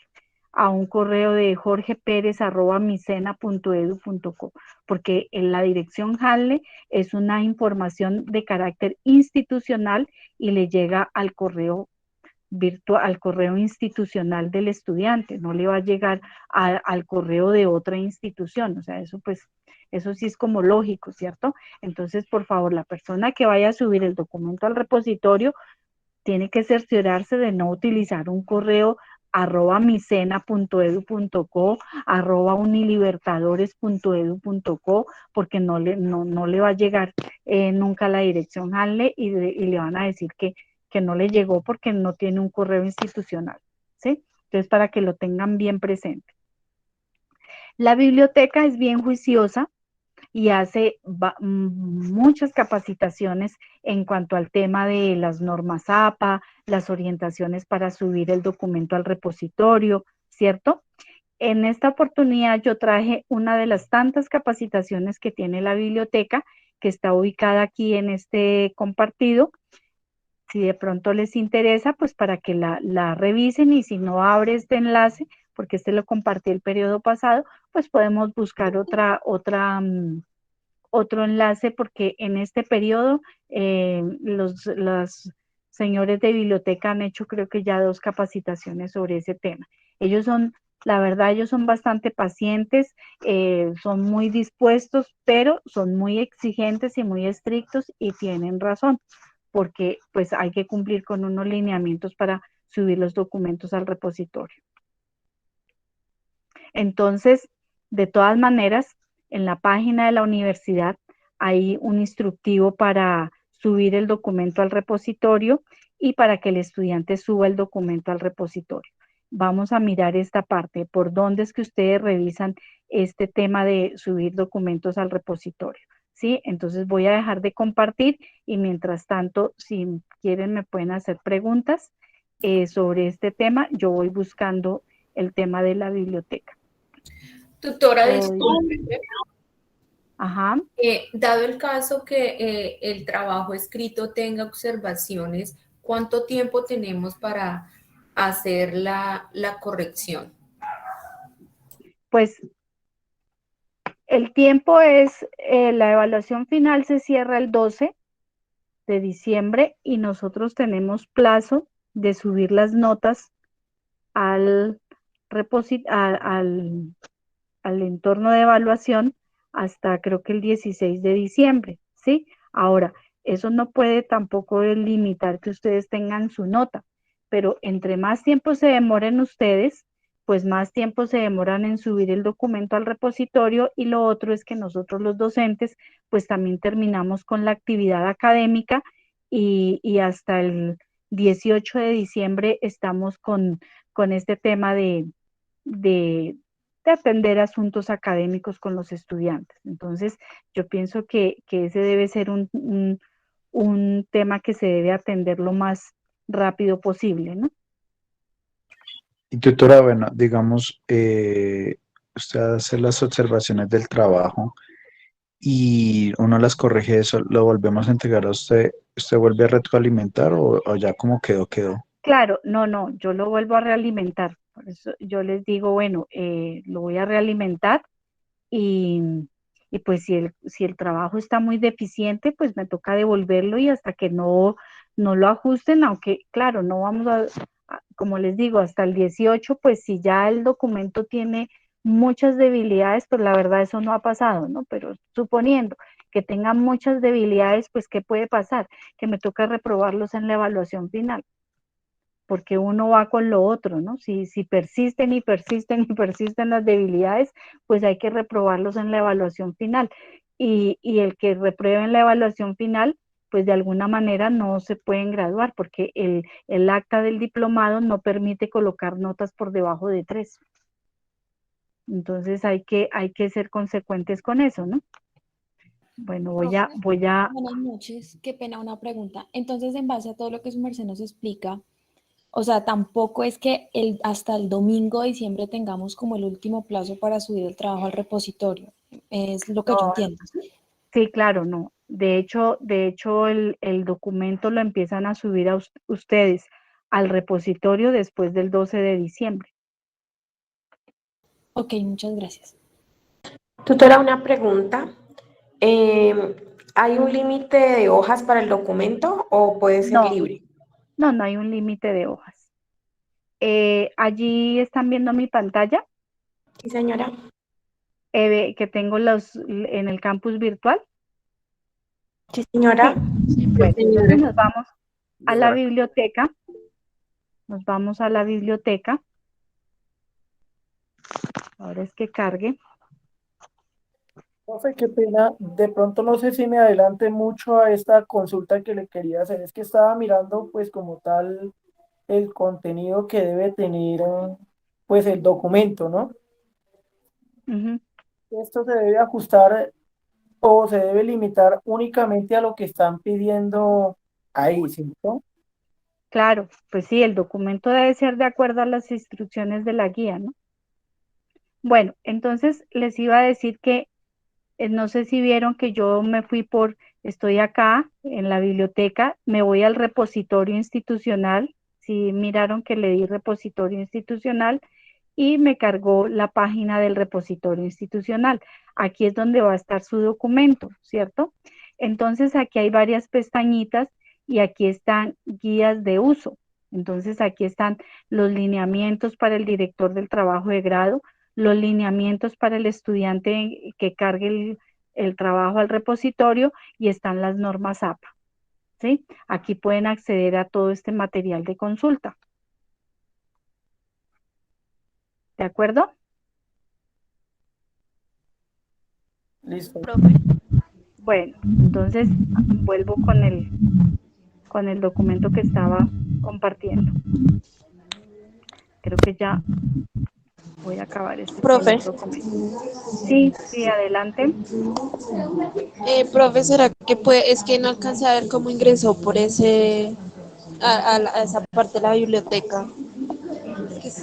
Speaker 1: a un correo de jorgeperez@micena.edu.co, porque en la dirección Handle es una información de carácter institucional y le llega al correo virtual, al correo institucional del estudiante, no le va a llegar al correo de otra institución, o sea, eso pues, eso sí es como lógico, ¿cierto? Entonces, por favor, la persona que vaya a subir el documento al repositorio tiene que cerciorarse de no utilizar un correo @micena.edu.co, @unilibertadores.edu.co, porque no le va a llegar nunca la dirección Handle y le van a decir que no le llegó porque no tiene un correo institucional, ¿sí? Entonces, para que lo tengan bien presente. La biblioteca es bien juiciosa y hace muchas capacitaciones en cuanto al tema de las normas APA, las orientaciones para subir el documento al repositorio, ¿cierto? En esta oportunidad yo traje una de las tantas capacitaciones que tiene la biblioteca, que está ubicada aquí en este compartido. Si de pronto les interesa, pues para que la revisen y si no abre este enlace, porque este lo compartí el periodo pasado, pues podemos buscar otro enlace porque en este periodo los señores de biblioteca han hecho creo que ya 2 capacitaciones sobre ese tema. La verdad, ellos son bastante pacientes, son muy dispuestos, pero son muy exigentes y muy estrictos y tienen razón, porque pues hay que cumplir con unos lineamientos para subir los documentos al repositorio. Entonces, de todas maneras, en la página de la universidad hay un instructivo para subir el documento al repositorio y para que el estudiante suba el documento al repositorio. Vamos a mirar esta parte, por dónde es que ustedes revisan este tema de subir documentos al repositorio, ¿sí? Entonces voy a dejar de compartir y mientras tanto, si quieren me pueden hacer preguntas sobre este tema. Yo voy buscando el tema de la biblioteca.
Speaker 9: Tutora, disculpe.
Speaker 1: Ajá.
Speaker 9: Dado el caso que el trabajo escrito tenga observaciones, ¿cuánto tiempo tenemos para hacer la corrección?
Speaker 1: Pues el tiempo es, la evaluación final se cierra el 12 de diciembre y nosotros tenemos plazo de subir las notas al entorno de evaluación hasta creo que el 16 de diciembre, ¿sí? Ahora, eso no puede tampoco limitar que ustedes tengan su nota, pero entre más tiempo se demoren ustedes, pues más tiempo se demoran en subir el documento al repositorio y lo otro es que nosotros los docentes pues también terminamos con la actividad académica y hasta el 18 de diciembre estamos con este tema de atender asuntos académicos con los estudiantes. Entonces, yo pienso que ese debe ser un tema que se debe atender lo más rápido posible, ¿no?
Speaker 10: Y tutora, bueno, digamos, usted hace las observaciones del trabajo y uno las corrige, eso lo volvemos a entregar a usted, ¿usted vuelve a retroalimentar o ya como quedó, quedó?
Speaker 1: Claro, no, no, yo lo vuelvo a realimentar. Por eso yo les digo, bueno, lo voy a realimentar y, y pues si el trabajo está muy deficiente, pues me toca devolverlo y hasta que no lo ajusten, aunque claro, no vamos como les digo, hasta el 18, pues si ya el documento tiene muchas debilidades, pues la verdad eso no ha pasado, ¿no? Pero suponiendo que tenga muchas debilidades, pues ¿qué puede pasar? Que me toca reprobarlos en la evaluación final porque uno va con lo otro, ¿no? Si persisten y persisten y persisten las debilidades, pues hay que reprobarlos en la evaluación final. Y el que repruebe en la evaluación final, pues de alguna manera no se pueden graduar, porque el acta del diplomado no permite colocar notas por debajo de 3. Entonces hay que ser consecuentes con eso, ¿no? Bueno, voy a,
Speaker 11: Profe,
Speaker 1: voy a,
Speaker 11: buenas noches. Qué pena una pregunta. Entonces, en base a todo lo que su merced nos explica, o sea, tampoco es que hasta el domingo de diciembre tengamos como el último plazo para subir el trabajo al repositorio. Es lo que yo
Speaker 1: no,
Speaker 11: entiendo.
Speaker 1: sí, claro, no. De hecho, el documento lo empiezan a subir a ustedes al repositorio después del 12 de diciembre.
Speaker 11: Ok, muchas gracias.
Speaker 2: Tutora, una pregunta. ¿Hay un límite de hojas para el documento o puede ser
Speaker 1: No,
Speaker 2: libre?
Speaker 1: no hay un límite de hojas. Allí están viendo mi pantalla,
Speaker 2: Sí, señora.
Speaker 1: que tengo en el campus virtual.
Speaker 2: Sí, señora.
Speaker 1: Sí, bueno, entonces nos vamos
Speaker 7: Sí,
Speaker 1: a la
Speaker 7: señora.
Speaker 1: biblioteca. Nos vamos a la biblioteca. Ahora es que cargue.
Speaker 8: Profe, qué pena. De pronto no sé si me adelante mucho a esta consulta que le quería hacer. Es que estaba mirando pues como tal el contenido que debe tener pues el documento, ¿no?
Speaker 1: Ujú.
Speaker 8: Esto se debe ajustar o se debe limitar únicamente a lo que están pidiendo ahí, ¿cierto?
Speaker 1: Claro, pues sí, el documento debe ser de acuerdo a las instrucciones de la guía, ¿no? Bueno, entonces les iba a decir que no sé si vieron que yo estoy acá en la biblioteca, me voy al repositorio institucional, si miraron que le di repositorio institucional y me cargó la página del repositorio institucional. Aquí es donde va a estar su documento, ¿cierto? Entonces aquí hay varias pestañitas y aquí están guías de uso. Entonces aquí están los lineamientos para el director del trabajo de grado, los lineamientos para el estudiante que cargue el trabajo al repositorio y están las normas APA. ¿Sí? Aquí pueden acceder a todo este material de consulta. ¿De acuerdo?
Speaker 8: Listo.
Speaker 1: Bueno, entonces vuelvo con el documento que estaba compartiendo. Creo que ya voy a acabar este
Speaker 12: Profe,
Speaker 1: primer documento. Sí, sí, adelante.
Speaker 12: profe, ¿será que es que no alcancé a ver cómo ingresó por a esa parte de la biblioteca?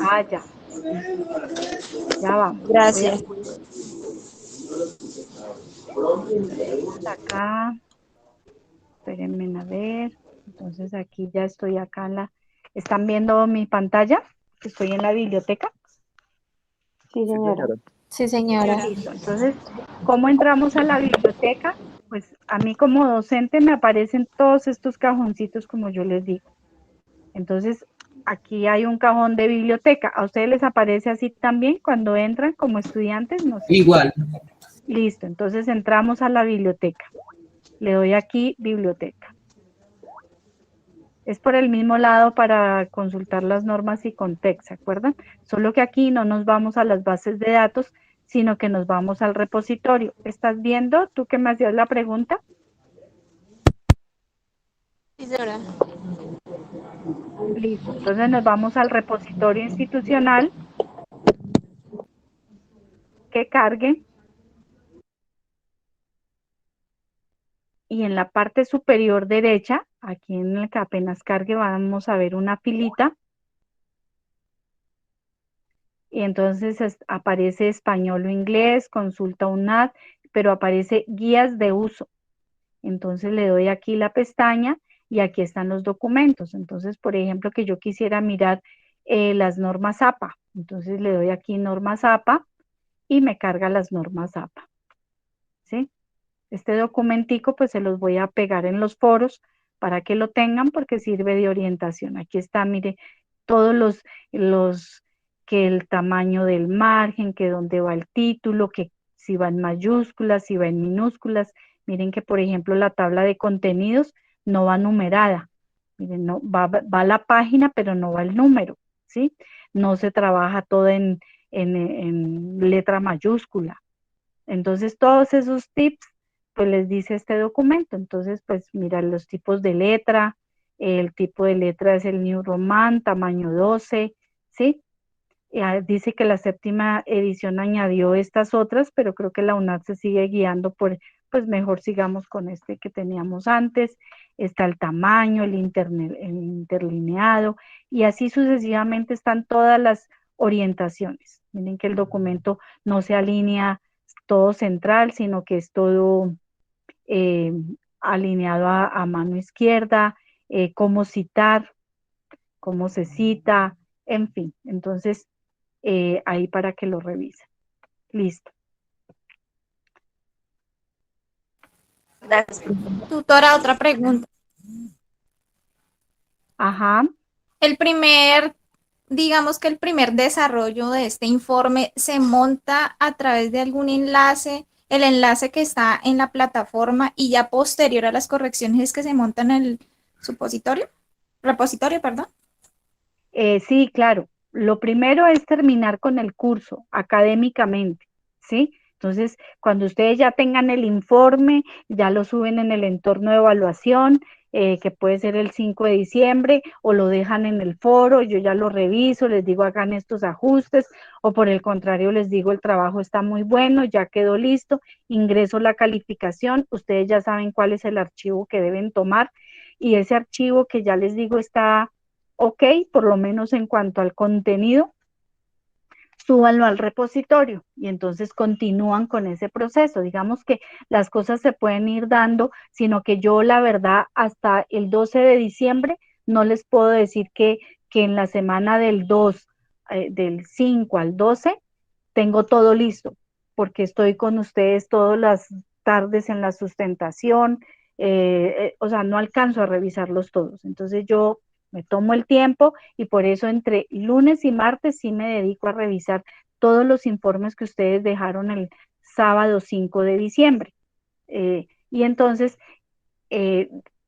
Speaker 1: Ah, ya vamos.
Speaker 12: Gracias.
Speaker 1: Entremos acá. Espérenme a ver. Entonces aquí ya estoy acá ¿Están viendo mi pantalla? Estoy en la biblioteca.
Speaker 6: Sí,
Speaker 7: Sí,
Speaker 6: señora.
Speaker 7: señora.
Speaker 5: Sí, señora.
Speaker 1: Listo. Entonces, ¿cómo entramos a la biblioteca? Pues a mí como docente me aparecen todos estos cajoncitos como yo les digo. Entonces, aquí hay un cajón de biblioteca. ¿A ustedes les aparece así también cuando entran como estudiantes? No sé.
Speaker 13: Igual.
Speaker 1: Listo. Entonces entramos a la biblioteca. Le doy aquí biblioteca. Es por el mismo lado para consultar las normas y contexto, ¿se acuerdan? Solo que aquí no nos vamos a las bases de datos, sino que nos vamos al repositorio. ¿Estás viendo? ¿Tú que me hacías la pregunta?
Speaker 12: Sí, señora.
Speaker 1: Listo. Entonces nos vamos al repositorio institucional que cargue y en la parte superior derecha, aquí en el que apenas cargue, vamos a ver una filita y entonces aparece español o inglés, consulta UNAD, pero aparece guías de uso. Entonces le doy aquí la pestaña y aquí están los documentos. Entonces, por ejemplo, que yo quisiera mirar las normas APA. Entonces le doy aquí normas APA y me carga las normas APA. ¿Sí? Este documentico pues se los voy a pegar en los foros para que lo tengan porque sirve de orientación. Aquí está, mire, todos que el tamaño del margen, que dónde va el título, que si va en mayúsculas, si va en minúsculas. Miren que, por ejemplo, la tabla de contenidos no va numerada. Miren, no, va la página, pero no va el número, ¿sí? No se trabaja todo en letra mayúscula. Entonces, todos esos tips, pues les dice este documento. Entonces, pues mira los tipos de letra, el tipo de letra es el New Roman, tamaño 12, ¿sí? Dice que la séptima edición añadió estas otras, pero creo que la UNAD se sigue guiando por, pues mejor sigamos con este que teníamos antes. Está el tamaño, el interlineado, y así sucesivamente están todas las orientaciones. Miren que el documento no se alinea todo central, sino que es todo eh, alineado a mano izquierda, cómo citar, cómo se cita, en fin. Entonces, ahí para que lo revisen. Listo.
Speaker 13: Gracias. Tutora, otra pregunta.
Speaker 1: Ajá.
Speaker 13: Digamos que el primer desarrollo de este informe se monta a través de algún enlace, el enlace que está en la plataforma y ya posterior a las correcciones es que se monta en el repositorio, perdón.
Speaker 1: Sí, claro. Lo primero es terminar con el curso académicamente, ¿sí? Entonces, cuando ustedes ya tengan el informe, ya lo suben en el entorno de evaluación, que puede ser el 5 de diciembre, o lo dejan en el foro, yo ya lo reviso, les digo hagan estos ajustes, o por el contrario les digo el trabajo está muy bueno, ya quedó listo, ingreso la calificación, ustedes ya saben cuál es el archivo que deben tomar, y ese archivo que ya les digo está ok, por lo menos en cuanto al contenido, súbanlo al repositorio y entonces continúan con ese proceso. Digamos que las cosas se pueden ir dando, sino que yo la verdad hasta el 12 de diciembre no les puedo decir que en la semana del 2, del 5 al 12, tengo todo listo, porque estoy con ustedes todas las tardes en la sustentación, o sea, no alcanzo a revisarlos todos. Entonces yo me tomo el tiempo y por eso entre lunes y martes sí me dedico a revisar todos los informes que ustedes dejaron el sábado 5 de diciembre. Y entonces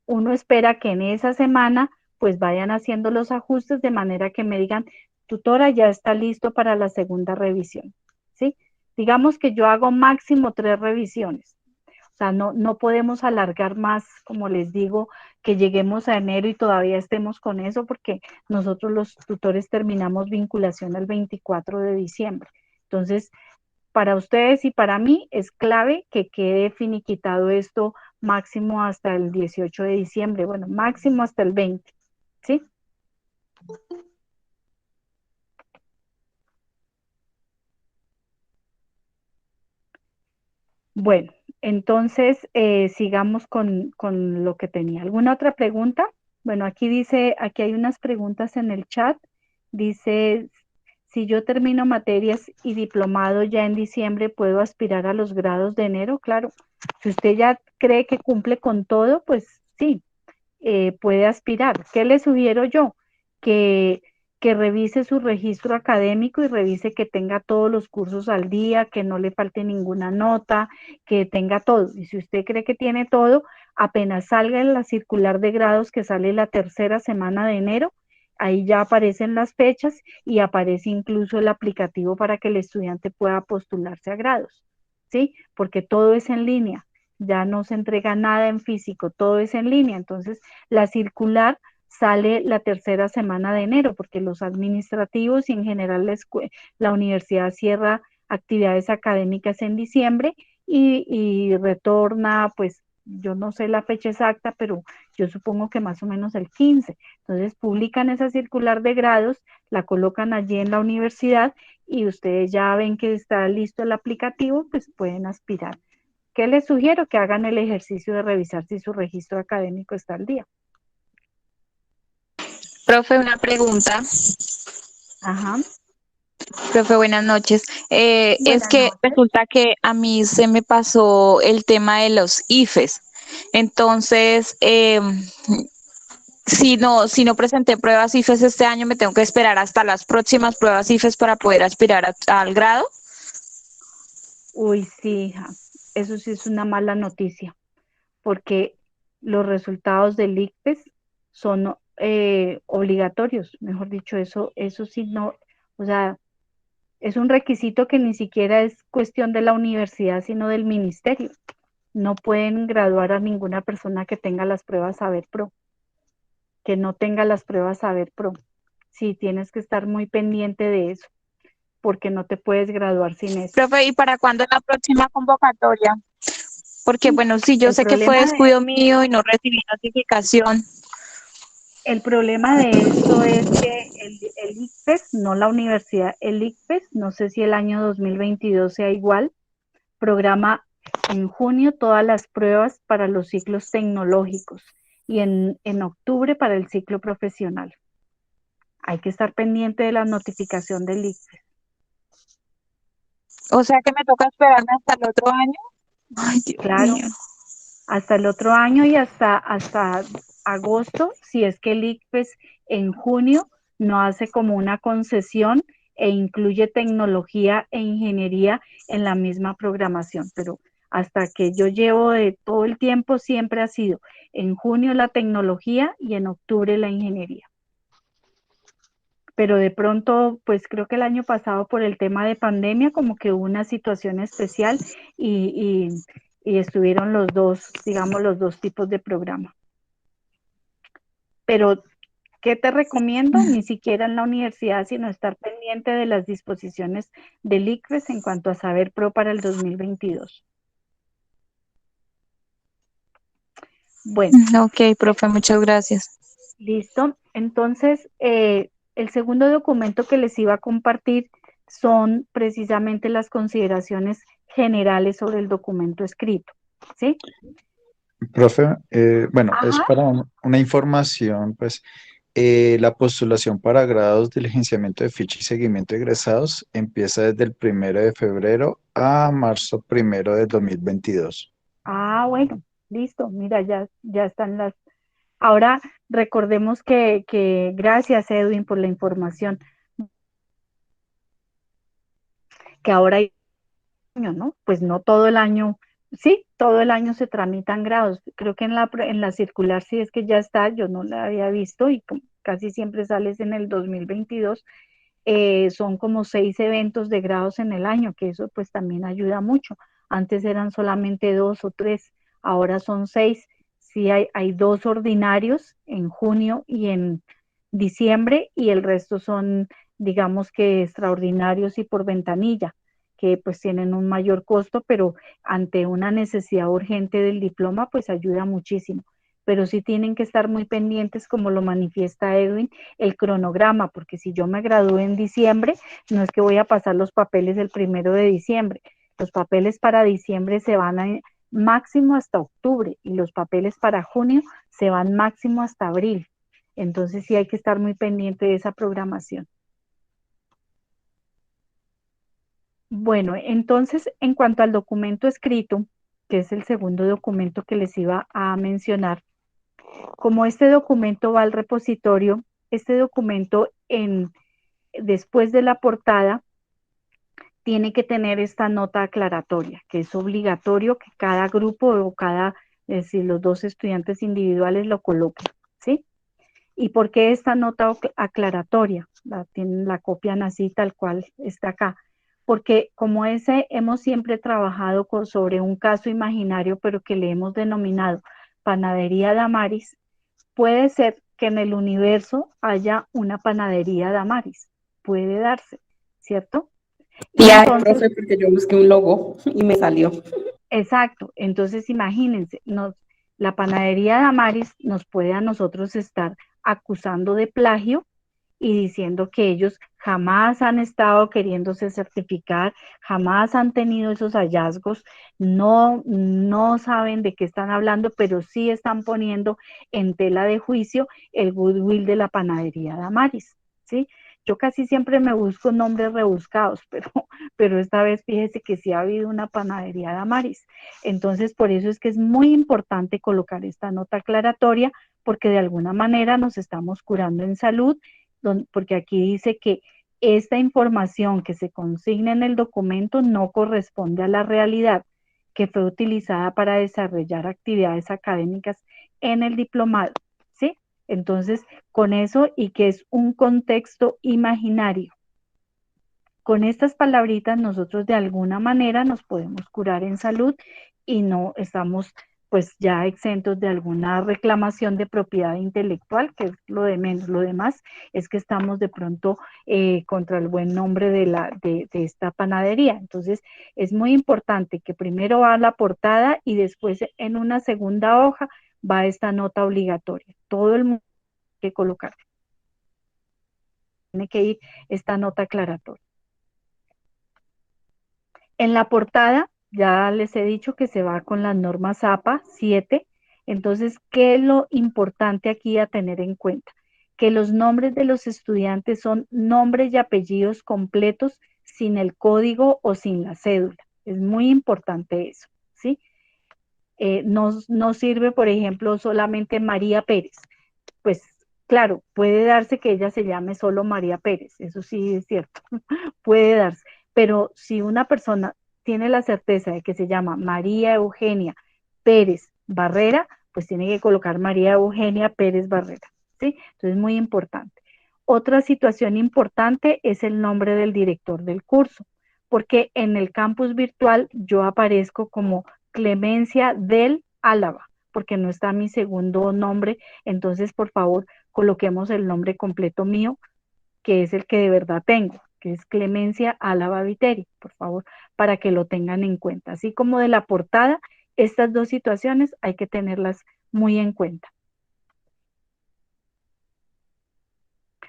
Speaker 1: uno espera que en esa semana pues vayan haciendo los ajustes de manera que me digan, tutora, ya está listo para la segunda revisión, ¿sí? Digamos que yo hago máximo 3 revisiones. O sea, no podemos alargar más, como les digo, que lleguemos a enero y todavía estemos con eso, porque nosotros los tutores terminamos vinculación el 24 de diciembre. Entonces, para ustedes y para mí es clave que quede finiquitado esto máximo hasta el 18 de diciembre, bueno, máximo hasta el 20, ¿sí? Bueno, entonces sigamos con lo que tenía. ¿Alguna otra pregunta? Bueno, aquí dice, aquí hay unas preguntas en el chat. Dice, si yo termino materias y diplomado ya en diciembre, ¿puedo aspirar a los grados de enero? Claro, si usted ya cree que cumple con todo, pues sí, puede aspirar. ¿Qué le sugiero yo? Que revise su registro académico y revise que tenga todos los cursos al día, que no le falte ninguna nota, que tenga todo. Y si usted cree que tiene todo, apenas salga en la circular de grados que sale la tercera semana de enero, ahí ya aparecen las fechas y aparece incluso el aplicativo para que el estudiante pueda postularse a grados, ¿sí? Porque todo es en línea, ya no se entrega nada en físico, todo es en línea. Entonces, la circular sale la tercera semana de enero, porque los administrativos y en general la universidad cierra actividades académicas en diciembre y retorna pues yo no sé la fecha exacta, pero yo supongo que más o menos el 15. Entonces publican esa circular de grados, la colocan allí en la universidad y ustedes ya ven que está listo el aplicativo, pues pueden aspirar. ¿Qué les sugiero? Que hagan el ejercicio de revisar si su registro académico está al día.
Speaker 14: Profe, una pregunta.
Speaker 1: Ajá.
Speaker 14: Profe, buenas noches. Es
Speaker 1: Buenas
Speaker 14: que
Speaker 1: noches.
Speaker 14: resulta que a mí se me pasó el tema de los IFES. Entonces, si no presenté pruebas IFES este año, me tengo que esperar hasta las próximas pruebas IFES para poder aspirar al grado.
Speaker 1: Uy, sí, hija. Eso sí es una mala noticia, porque los resultados del ICFES son obligatorios, mejor dicho, eso sí no, o sea, es un requisito que ni siquiera es cuestión de la universidad, sino del ministerio. No pueden graduar a ninguna persona que tenga las pruebas Saber Pro, que no tenga las pruebas Saber Pro. Sí, tienes que estar muy pendiente de eso, porque no te puedes graduar sin eso.
Speaker 14: Profe, ¿y para cuándo es la próxima convocatoria? Porque, bueno, sí, yo
Speaker 1: El
Speaker 14: sé que fue
Speaker 1: problema de
Speaker 14: descuido mío y no recibí notificación.
Speaker 1: El problema de esto es que el ICFES, no la universidad, el ICFES, no sé si el año 2022 sea igual, programa en junio todas las pruebas para los ciclos tecnológicos y en octubre para el ciclo profesional. Hay que estar pendiente de la notificación del ICFES.
Speaker 14: O sea que me toca esperarme hasta el otro año. Ay, Dios
Speaker 1: Claro,
Speaker 14: mío.
Speaker 1: hasta el otro año y hasta agosto, si es que el ICFES en junio no hace como una concesión e incluye tecnología e ingeniería en la misma programación, pero hasta que yo llevo de todo el tiempo siempre ha sido en junio la tecnología y en octubre la ingeniería. Pero de pronto, pues creo que el año pasado por el tema de pandemia como que hubo una situación especial y estuvieron los dos, digamos, los dos tipos de programa. Pero, ¿qué te recomiendo? Ni siquiera en la universidad, sino estar pendiente de las disposiciones del ICFES en cuanto a Saber Pro para el 2022. Bueno.
Speaker 14: Ok, profe, muchas gracias.
Speaker 1: Listo. Entonces, el segundo documento que les iba a compartir son precisamente las consideraciones generales sobre el documento escrito, ¿sí?
Speaker 10: Profe, bueno, es
Speaker 1: Ajá.
Speaker 10: para una información, pues la postulación para grados de licenciamiento de ficha y seguimiento de egresados empieza desde el 1 de febrero a marzo 1 de 2022.
Speaker 1: Ah, bueno, listo. Mira, ya están las. Ahora recordemos que gracias, Edwin, por la información, que ahora hay año, ¿no? Pues no todo el año, sí, todo el año se tramitan grados. Creo que en la circular sí es que ya está, yo no la había visto y casi siempre sales en el 2022. Son como 6 eventos de grados en el año, que eso pues también ayuda mucho. Antes eran solamente 2 o 3, ahora son 6. Sí, hay 2 ordinarios en junio y en diciembre y el resto son, digamos que extraordinarios y por ventanilla, que pues tienen un mayor costo, pero ante una necesidad urgente del diploma, pues ayuda muchísimo. Pero sí tienen que estar muy pendientes, como lo manifiesta Edwin, el cronograma, porque si yo me gradúe en diciembre, no es que voy a pasar los papeles el 1 de diciembre. Los papeles para diciembre se van a máximo hasta octubre y los papeles para junio se van máximo hasta abril. Entonces sí hay que estar muy pendiente de esa programación. Bueno, entonces en cuanto al documento escrito, que es el segundo documento que les iba a mencionar, como este documento va al repositorio, este documento después de la portada tiene que tener esta nota aclaratoria, que es obligatorio que cada grupo o es decir, los 2 estudiantes individuales lo coloquen, ¿sí? ¿Y por qué esta nota aclaratoria? La copian así tal cual está acá. Porque como hemos siempre trabajado sobre un caso imaginario, pero que le hemos denominado Panadería Damaris, puede ser que en el universo haya una panadería Damaris. Puede darse, ¿cierto?
Speaker 2: Y entonces, profe, porque yo busqué un logo y me salió.
Speaker 1: Exacto, entonces imagínense, la panadería Damaris nos puede a nosotros estar acusando de plagio y diciendo que ellos jamás han estado queriéndose certificar, jamás han tenido esos hallazgos, no saben de qué están hablando, pero sí están poniendo en tela de juicio el goodwill de la panadería Damaris, ¿sí? Yo casi siempre me busco nombres rebuscados, pero esta vez fíjese que sí ha habido una panadería Damaris. Entonces, por eso es que es muy importante colocar esta nota aclaratoria, porque de alguna manera nos estamos curando en salud, porque aquí dice que esta información que se consigna en el documento no corresponde a la realidad que fue utilizada para desarrollar actividades académicas en el diplomado, ¿sí? Entonces, con eso y que es un contexto imaginario. Con estas palabritas nosotros de alguna manera nos podemos curar en salud y no estamos pues ya exentos de alguna reclamación de propiedad intelectual, que es lo de menos. Lo demás es que estamos de pronto contra el buen nombre de esta panadería. Entonces es muy importante que primero va la portada y después en una segunda hoja va esta nota obligatoria. Todo el mundo tiene que colocar, tiene que ir esta nota aclaratoria. En la portada ya les he dicho que se va con las normas APA 7. Entonces, ¿qué es lo importante aquí a tener en cuenta? Que los nombres de los estudiantes son nombres y apellidos completos sin el código o sin la cédula. Es muy importante eso, ¿sí? No sirve, por ejemplo, solamente María Pérez. Pues claro, puede darse que ella se llame solo María Pérez, eso sí es cierto, puede darse, pero si una persona tiene la certeza de que se llama María Eugenia Pérez Barrera, pues tiene que colocar María Eugenia Pérez Barrera, ¿sí? Entonces, muy importante. Otra situación importante es el nombre del director del curso, porque en el campus virtual yo aparezco como Clemencia del Álava, porque no está mi segundo nombre, entonces por favor coloquemos el nombre completo mío, que es el que de verdad tengo, que es Clemencia Álava Viteri, por favor, para que lo tengan en cuenta. Así como de la portada, estas dos situaciones hay que tenerlas muy en cuenta.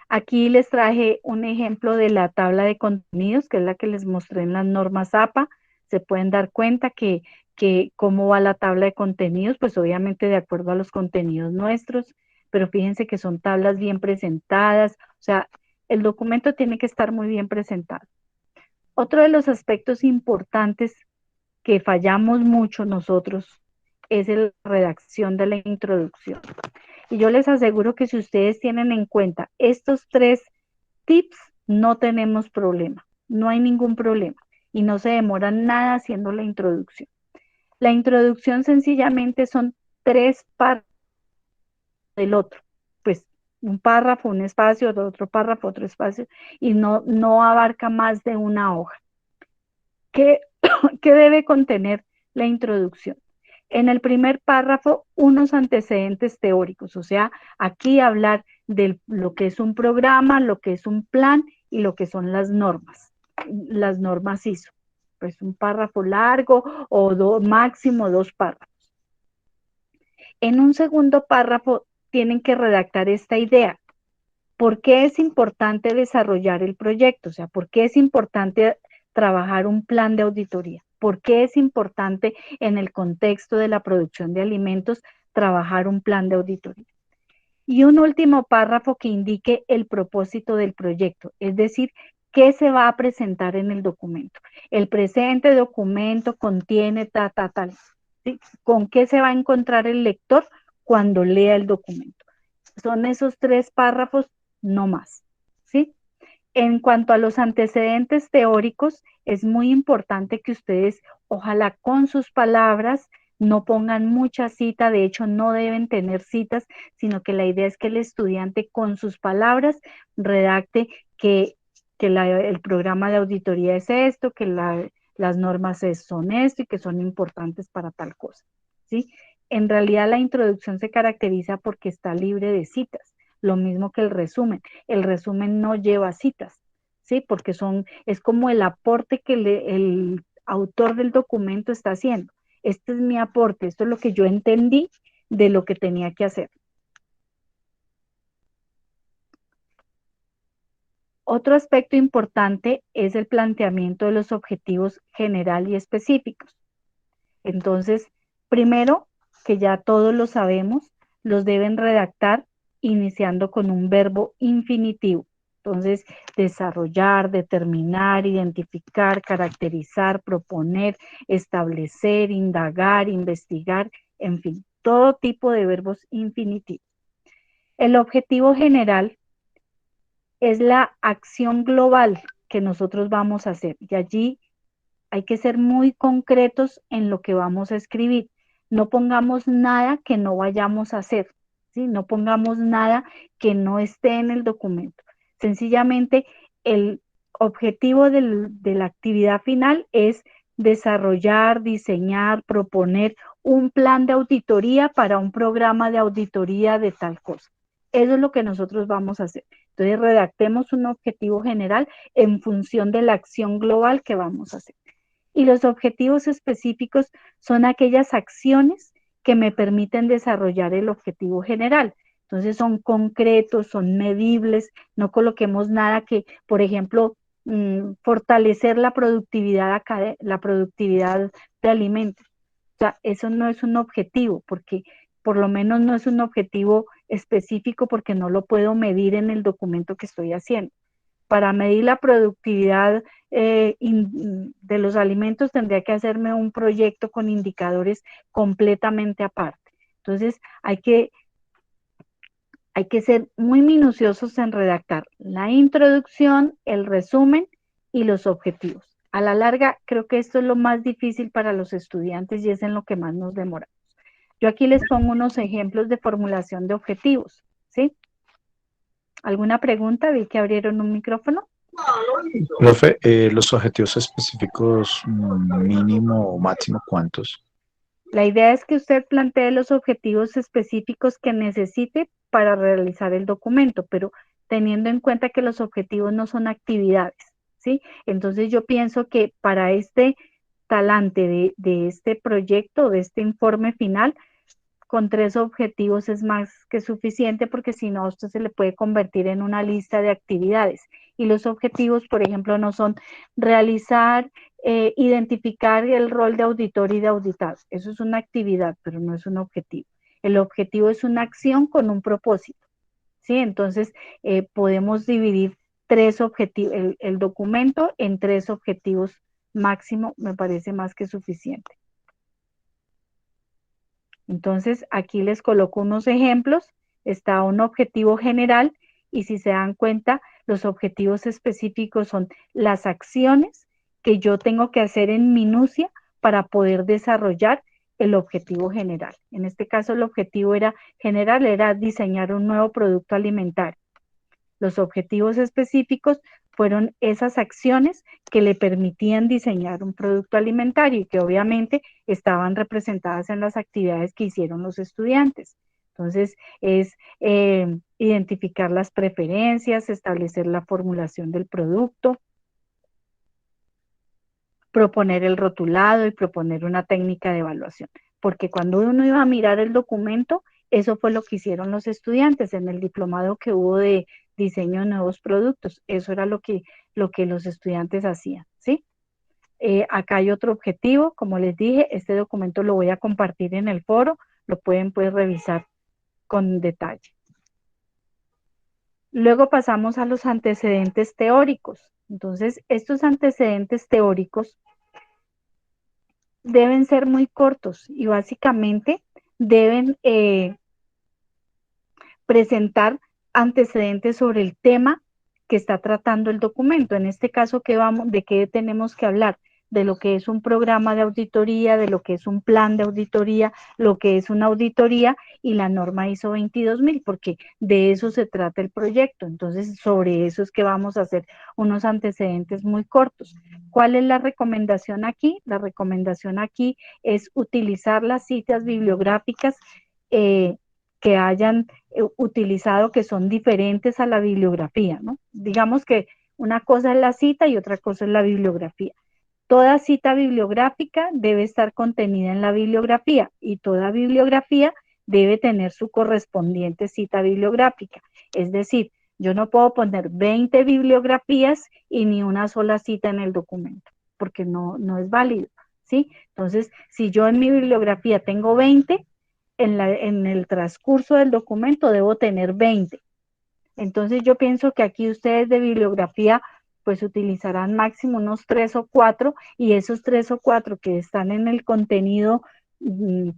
Speaker 1: Aquí les traje un ejemplo de la tabla de contenidos, que es la que les mostré en las normas APA. Se pueden dar cuenta que cómo va la tabla de contenidos, pues obviamente de acuerdo a los contenidos nuestros, pero fíjense que son tablas bien presentadas, o sea, el documento tiene que estar muy bien presentado. Otro de los aspectos importantes que fallamos mucho nosotros es la redacción de la introducción. Y yo les aseguro que si ustedes tienen en cuenta estos 3 tips, no tenemos problema, no hay ningún problema y no se demora nada haciendo la introducción. La introducción sencillamente son 3 párrafos del otro, pues un párrafo, un espacio, otro párrafo, otro espacio, y no abarca más de una hoja. ¿Qué debe contener la introducción? En el primer párrafo, unos antecedentes teóricos, o sea, aquí hablar de lo que es un programa, lo que es un plan y lo que son las normas ISO. Pues un párrafo largo o máximo 2 párrafos. En un segundo párrafo tienen que redactar esta idea. ¿Por qué es importante desarrollar el proyecto? O sea, ¿por qué es importante trabajar un plan de auditoría? ¿Por qué es importante en el contexto de la producción de alimentos trabajar un plan de auditoría? Y un último párrafo que indique el propósito del proyecto, es decir, qué se va a presentar en el documento. El presente documento contiene tal, ¿sí? ¿Con qué se va a encontrar el lector cuando lea el documento? Son esos 3 párrafos, no más, ¿sí? En cuanto a los antecedentes teóricos, es muy importante que ustedes, ojalá con sus palabras, no pongan mucha cita, de hecho no deben tener citas, sino que la idea es que el estudiante con sus palabras redacte que el programa de auditoría es esto, que las normas son esto y que son importantes para tal cosa, ¿sí? En realidad la introducción se caracteriza porque está libre de citas, lo mismo que el resumen. El resumen no lleva citas, ¿sí? Porque es como el aporte que el autor del documento está haciendo. este es mi aporte, esto es lo que yo entendí de lo que tenía que hacer. Otro aspecto importante es el planteamiento de los objetivos general y específicos. Entonces, primero, que ya todos lo sabemos, los deben redactar iniciando con un verbo infinitivo. Entonces, desarrollar, determinar, identificar, caracterizar, proponer, establecer, indagar, investigar, en fin, todo tipo de verbos infinitivos. El objetivo general es la acción global que nosotros vamos a hacer y allí hay que ser muy concretos en lo que vamos a escribir. No pongamos nada que no vayamos a hacer, ¿sí? No pongamos nada que no esté en el documento. Sencillamente, el objetivo de la actividad final es desarrollar, diseñar, proponer un plan de auditoría para un programa de auditoría de tal cosa. Eso es lo que nosotros vamos a hacer. Entonces, redactemos un objetivo general en función de la acción global que vamos a hacer. Y los objetivos específicos son aquellas acciones que me permiten desarrollar el objetivo general. Entonces son concretos, son medibles, no coloquemos nada que, por ejemplo, fortalecer la productividad de alimentos. O sea, eso no es un objetivo, porque por lo menos no es un objetivo específico porque no lo puedo medir en el documento que estoy haciendo. Para medir la productividad de los alimentos tendría que hacerme un proyecto con indicadores completamente aparte. Entonces hay que ser muy minuciosos en redactar la introducción, el resumen y los objetivos. A la larga creo que esto es lo más difícil para los estudiantes y es en lo que más nos demoramos. Yo aquí les pongo unos ejemplos de formulación de objetivos, ¿sí? ¿Alguna pregunta? Vi que abrieron un micrófono.
Speaker 10: Profe, los objetivos específicos mínimo o máximo, ¿cuántos?
Speaker 1: La idea es que usted plantee los objetivos específicos que necesite para realizar el documento, pero teniendo en cuenta que los objetivos no son actividades, ¿sí? Entonces yo pienso que para este talante de este proyecto, de este informe final, con 3 objetivos es más que suficiente porque si no, esto se le puede convertir en una lista de actividades. Y los objetivos, por ejemplo, no son realizar, identificar el rol de auditor y de auditado. Eso es una actividad, pero no es un objetivo. El objetivo es una acción con un propósito, ¿sí? Entonces, podemos dividir 3 objetivos, el documento en 3 objetivos máximo, me parece más que suficiente. Entonces, aquí les coloco unos ejemplos. Está un objetivo general y si se dan cuenta, los objetivos específicos son las acciones que yo tengo que hacer en minucia para poder desarrollar el objetivo general. En este caso, el objetivo general era diseñar un nuevo producto alimentario. Los objetivos específicos fueron esas acciones que le permitían diseñar un producto alimentario y que obviamente estaban representadas en las actividades que hicieron los estudiantes. Entonces, es identificar las preferencias, establecer la formulación del producto, proponer el rotulado y proponer una técnica de evaluación. Porque cuando uno iba a mirar el documento, eso fue lo que hicieron los estudiantes en el diplomado que hubo de diseño de nuevos productos. Eso era lo que los estudiantes hacían, ¿sí? Acá hay otro objetivo, como les dije, este documento lo voy a compartir en el foro, lo pueden pues revisar con detalle. Luego pasamos a los antecedentes teóricos. Entonces, estos antecedentes teóricos deben ser muy cortos y básicamente deben presentar antecedentes sobre el tema que está tratando el documento. En este caso, ¿de qué tenemos que hablar? De lo que es un programa de auditoría, de lo que es un plan de auditoría, lo que es una auditoría y la norma ISO 22000, porque de eso se trata el proyecto. Entonces, sobre eso es que vamos a hacer unos antecedentes muy cortos. ¿Cuál es la recomendación aquí? La recomendación aquí es utilizar las citas bibliográficas que hayan utilizado, que son diferentes a la bibliografía, ¿no? Digamos que una cosa es la cita y otra cosa es la bibliografía. Toda cita bibliográfica debe estar contenida en la bibliografía y toda bibliografía debe tener su correspondiente cita bibliográfica. Es decir, yo no puedo poner 20 bibliografías y ni una sola cita en el documento, porque no es válido, ¿sí? Entonces, si yo en mi bibliografía tengo 20, en el transcurso del documento debo tener 20. Entonces, yo pienso que aquí ustedes de bibliografía pues utilizarán máximo unos 3 o 4 y esos 3 o 4 que están en el contenido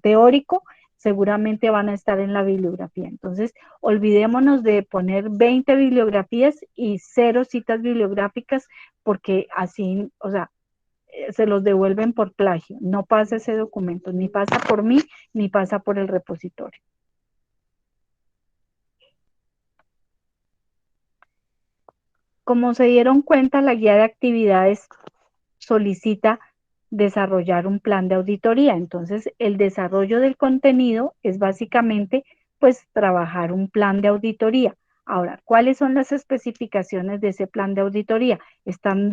Speaker 1: teórico seguramente van a estar en la bibliografía. Entonces, olvidémonos de poner 20 bibliografías y 0 citas bibliográficas porque así, o sea, se los devuelven por plagio. No pasa ese documento, ni pasa por mí, ni pasa por el repositorio. Como se dieron cuenta, la guía de actividades solicita desarrollar un plan de auditoría. Entonces, el desarrollo del contenido es básicamente, pues, trabajar un plan de auditoría. Ahora, ¿cuáles son las especificaciones de ese plan de auditoría? Están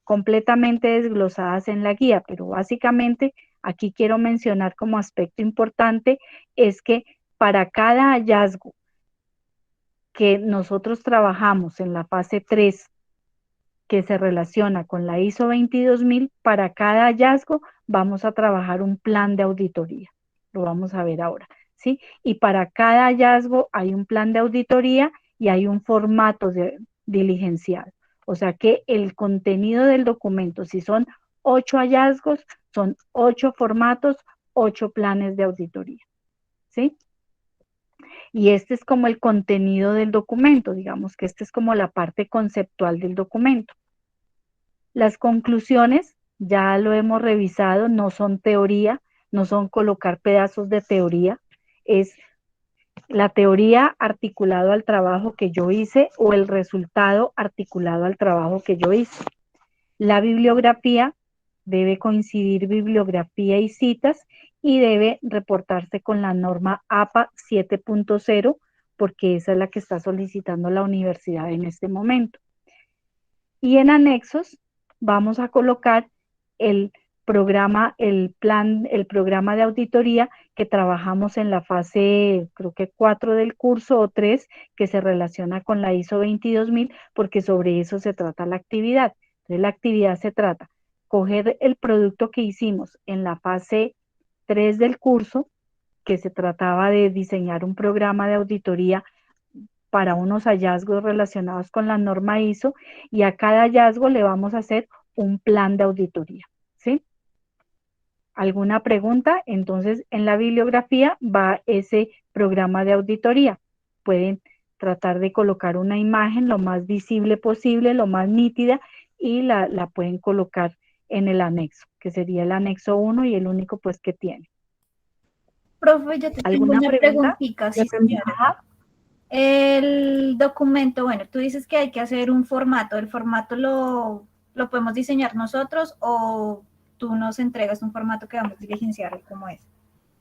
Speaker 1: completamente desglosadas en la guía, pero básicamente aquí quiero mencionar como aspecto importante es que para cada hallazgo que nosotros trabajamos en la fase 3 que se relaciona con la ISO 22000, para cada hallazgo vamos a trabajar un plan de auditoría. Lo vamos a ver ahora, ¿sí? Y para cada hallazgo hay un plan de auditoría y hay un formato diligenciado. O sea que el contenido del documento, si son 8 hallazgos, son 8 formatos, 8 planes de auditoría, ¿sí? Y este es como el contenido del documento, digamos que este es como la parte conceptual del documento. Las conclusiones, ya lo hemos revisado, no son teoría, no son colocar pedazos de teoría, es la teoría articulado al trabajo que yo hice o el resultado articulado al trabajo que yo hice. La bibliografía debe coincidir bibliografía y citas y debe reportarse con la norma APA 7.0 porque esa es la que está solicitando la universidad en este momento. Y en anexos vamos a colocar el programa, el programa de auditoría que trabajamos en la fase, creo que 4 del curso o 3, que se relaciona con la ISO 22000, porque sobre eso se trata la actividad. Entonces la actividad se trata coger el producto que hicimos en la fase 3 del curso, que se trataba de diseñar un programa de auditoría para unos hallazgos relacionados con la norma ISO, y a cada hallazgo le vamos a hacer un plan de auditoría, ¿sí? ¿Alguna pregunta? Entonces, en la bibliografía va ese programa de auditoría. Pueden tratar de colocar una imagen lo más visible posible, lo más nítida, y la pueden colocar en el anexo, que sería el anexo 1 y el único pues que tiene.
Speaker 13: Profe, yo te tengo
Speaker 1: ¿Alguna
Speaker 13: una
Speaker 1: pregunta?
Speaker 13: preguntita, sí, señora.
Speaker 1: Ajá.
Speaker 13: El documento, bueno, tú dices que hay que hacer un formato. ¿El formato lo podemos diseñar nosotros o tú nos entregas un formato que vamos a diligenciar? ¿Cómo es?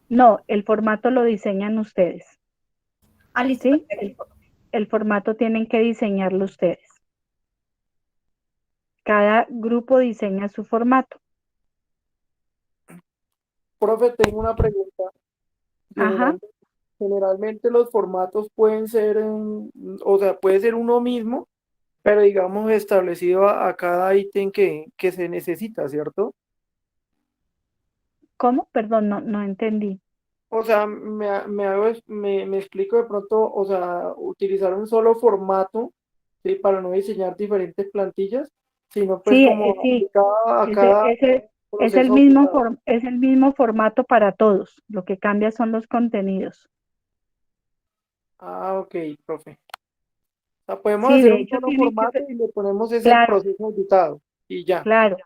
Speaker 1: No, el formato lo diseñan ustedes.
Speaker 13: Ah, listo.
Speaker 1: ¿Sí? El formato tienen que diseñarlo ustedes. Cada grupo diseña su formato.
Speaker 8: Profe, tengo una pregunta.
Speaker 1: Ajá.
Speaker 8: Generalmente los formatos pueden ser, o sea, puede ser uno mismo, pero digamos establecido a cada ítem que se necesita, ¿cierto?
Speaker 1: ¿Cómo? Perdón, no entendí.
Speaker 8: O sea, me explico de pronto, o sea, utilizar un solo formato, ¿sí? Para no diseñar diferentes plantillas, sino pues
Speaker 1: Sí,
Speaker 8: como
Speaker 1: sí,
Speaker 8: a cada
Speaker 1: es el
Speaker 8: proceso.
Speaker 1: es el mismo formato para todos. Lo que cambia son los contenidos.
Speaker 8: Ah, ok, profe. O sea, podemos
Speaker 1: Sí,
Speaker 8: hacer
Speaker 1: de
Speaker 8: un
Speaker 1: hecho
Speaker 8: solo
Speaker 1: tiene que
Speaker 8: formato
Speaker 1: ser,
Speaker 8: y le ponemos ese
Speaker 1: claro,
Speaker 8: proceso auditado y ya.
Speaker 1: claro.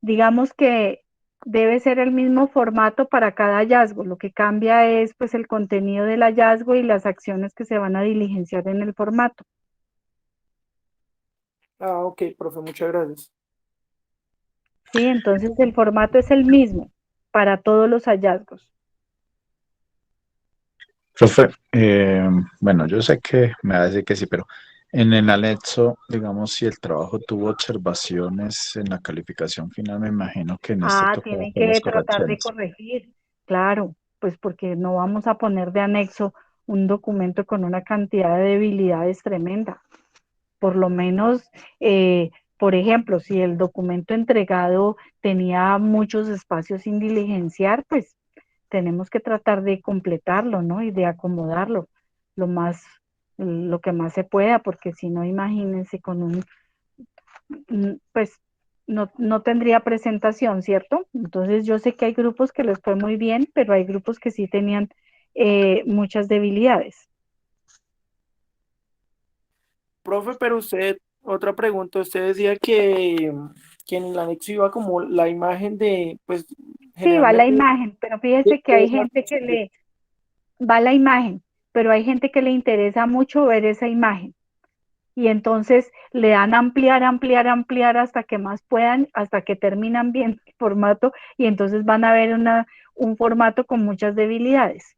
Speaker 1: Digamos que debe ser el mismo formato para cada hallazgo. Lo que cambia es pues el contenido del hallazgo y las acciones que se van a diligenciar en el formato.
Speaker 8: Ah, ok, profe, muchas gracias.
Speaker 1: Sí, entonces el formato es el mismo para todos los hallazgos.
Speaker 10: Profe, bueno, yo sé que me va a decir que sí, pero En el anexo, digamos, si el trabajo tuvo observaciones en la calificación final, me imagino que en este
Speaker 1: Ah,
Speaker 10: toca
Speaker 1: tienen
Speaker 10: hacer las
Speaker 1: que tratar de
Speaker 10: correcciones.
Speaker 1: corregir, claro, pues porque no vamos a poner de anexo un documento con una cantidad de debilidades tremenda. Por lo menos, por ejemplo, si el documento entregado tenía muchos espacios sin diligenciar, pues tenemos que tratar de completarlo, ¿no? Y de acomodarlo lo más, lo que más se pueda, porque si no, imagínense con pues no tendría presentación, ¿cierto? Entonces yo sé que hay grupos que les fue muy bien, pero hay grupos que sí tenían muchas debilidades.
Speaker 8: Profe, pero usted, otra pregunta, usted decía que en el anexo iba como la imagen de, pues
Speaker 1: Sí, va la
Speaker 8: generalmente
Speaker 1: imagen, pero fíjese que
Speaker 8: de
Speaker 1: hay
Speaker 8: esas
Speaker 1: gente que le va la imagen, pero hay gente que le interesa mucho ver esa imagen. Y entonces le dan ampliar, ampliar, ampliar hasta que más puedan, hasta que terminan bien el formato y entonces van a ver un formato con muchas debilidades.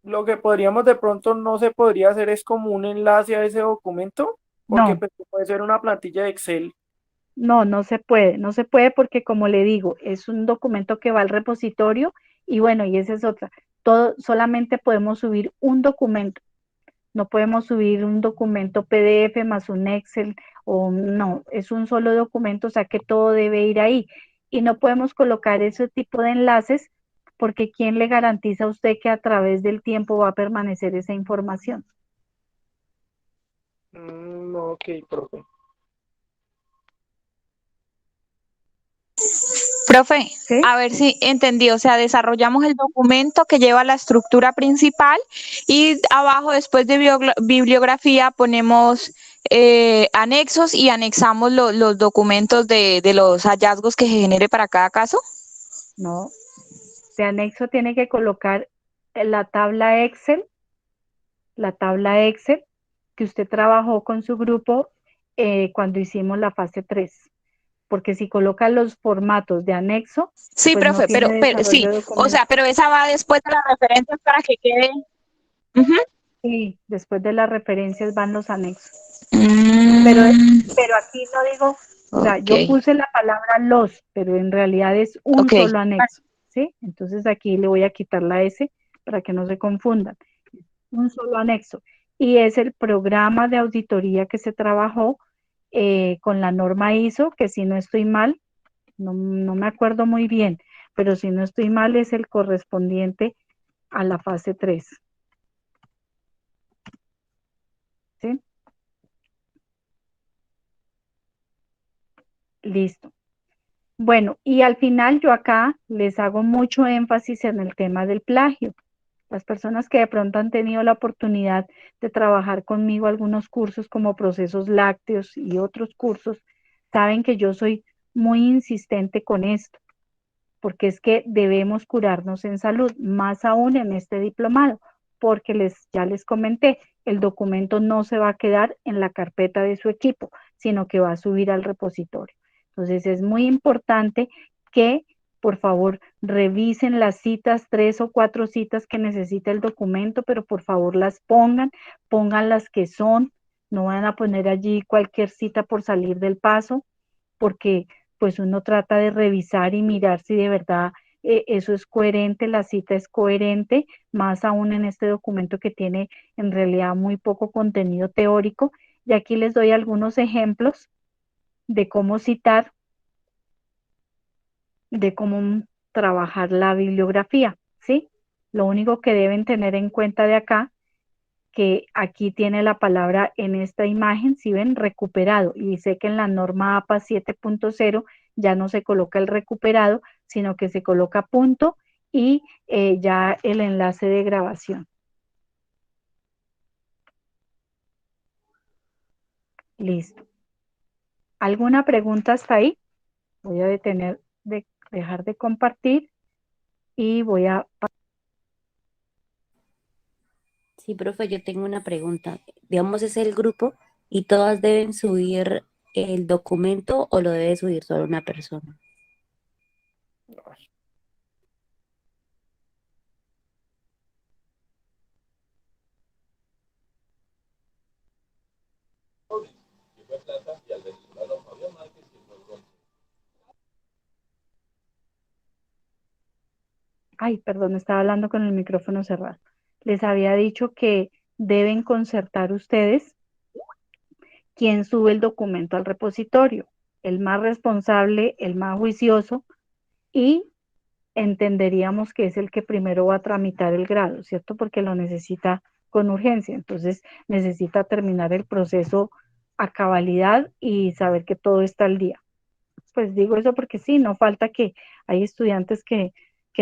Speaker 8: lo que podríamos de pronto no se podría hacer es como un enlace a ese documento, porque
Speaker 1: No,
Speaker 8: pues puede ser una plantilla de Excel.
Speaker 1: no, no se puede porque como le digo, es un documento que va al repositorio y bueno, y esa es otra. Todo, solamente podemos subir un documento, no podemos subir un documento PDF más un Excel o no, es un solo documento, o sea que todo debe ir ahí. Y no podemos colocar ese tipo de enlaces porque ¿quién le garantiza a usted que a través del tiempo va a permanecer esa información?
Speaker 8: Ok, profe.
Speaker 14: Profe,
Speaker 1: ¿Sí?
Speaker 14: a ver si entendí, o sea, desarrollamos el documento que lleva la estructura principal y abajo, después de bibliografía, ponemos anexos y anexamos los documentos de los hallazgos que se genere para cada caso.
Speaker 1: No, de anexo tiene que colocar la tabla Excel, la tabla Excel que usted trabajó con su grupo cuando hicimos la fase 3, porque si coloca los formatos de anexo,
Speaker 14: Sí,
Speaker 1: pues no
Speaker 14: profe,
Speaker 1: tiene
Speaker 14: pero
Speaker 1: desarrollo
Speaker 14: sí,
Speaker 1: de
Speaker 14: o
Speaker 1: documento.
Speaker 14: sea, pero esa va después de las referencias para que quede. Ujú.
Speaker 1: Y después de las referencias van los anexos. Pero,
Speaker 14: Mm,
Speaker 1: pero aquí no digo, o sea,
Speaker 14: ok,
Speaker 1: yo puse la palabra los, pero en realidad es un
Speaker 14: ok.
Speaker 1: solo anexo, ¿sí? Entonces aquí le voy a quitar la S para que no se confundan. Un solo anexo. Y es el programa de auditoría que se trabajó con la norma ISO, que si no estoy mal, no me acuerdo muy bien, pero si no estoy mal es el correspondiente a la fase 3, ¿sí? Listo. Bueno, y al final yo acá les hago mucho énfasis en el tema del plagio. Las personas que de pronto han tenido la oportunidad de trabajar conmigo algunos cursos como procesos lácteos y otros cursos, saben que yo soy muy insistente con esto, porque es que debemos curarnos en salud, más aún en este diplomado, porque ya les comenté, el documento no se va a quedar en la carpeta de su equipo, sino que va a subir al repositorio. Entonces es muy importante que por favor revisen las citas, 3 o 4 citas que necesita el documento, pero por favor las pongan las que son, no van a poner allí cualquier cita por salir del paso, porque pues uno trata de revisar y mirar si de verdad eso es coherente, la cita es coherente, más aún en este documento que tiene en realidad muy poco contenido teórico. Y aquí les doy algunos ejemplos de cómo citar, de cómo trabajar la bibliografía, ¿sí? Lo único que deben tener en cuenta de acá, que aquí tiene la palabra en esta imagen, si ven, recuperado, y sé que en la norma APA 7.0 ya no se coloca el recuperado, sino que se coloca punto y ya el enlace de grabación. Listo. ¿Alguna pregunta hasta ahí? Voy a dejar de compartir y voy a...
Speaker 15: Sí, profe, yo tengo una pregunta. Digamos, es el grupo y todas deben subir el documento o lo debe subir solo una persona.
Speaker 1: Ay, perdón, estaba hablando con el micrófono cerrado. Les había dicho que deben concertar ustedes quién sube el documento al repositorio, el más responsable, el más juicioso, y entenderíamos que es el que primero va a tramitar el grado, ¿cierto? Porque lo necesita con urgencia. Entonces necesita terminar el proceso a cabalidad y saber que todo está al día. Pues digo eso porque sí, no falta que hay estudiantes que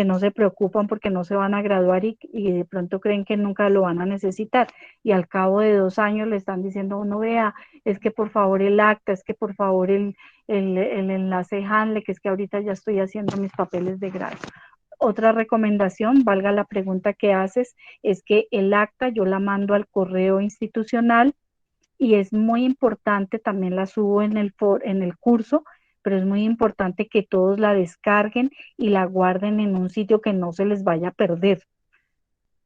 Speaker 1: no se preocupan porque no se van a graduar y de pronto creen que nunca lo van a necesitar. Y al cabo de 2 años le están diciendo a uno, vea, es que por favor el acta, es que por favor el enlace Hanle, que es que ahorita ya estoy haciendo mis papeles de grado. Otra recomendación, valga la pregunta que haces, es que el acta yo la mando al correo institucional y es muy importante, también la subo en el curso, pero es muy importante que todos la descarguen y la guarden en un sitio que no se les vaya a perder,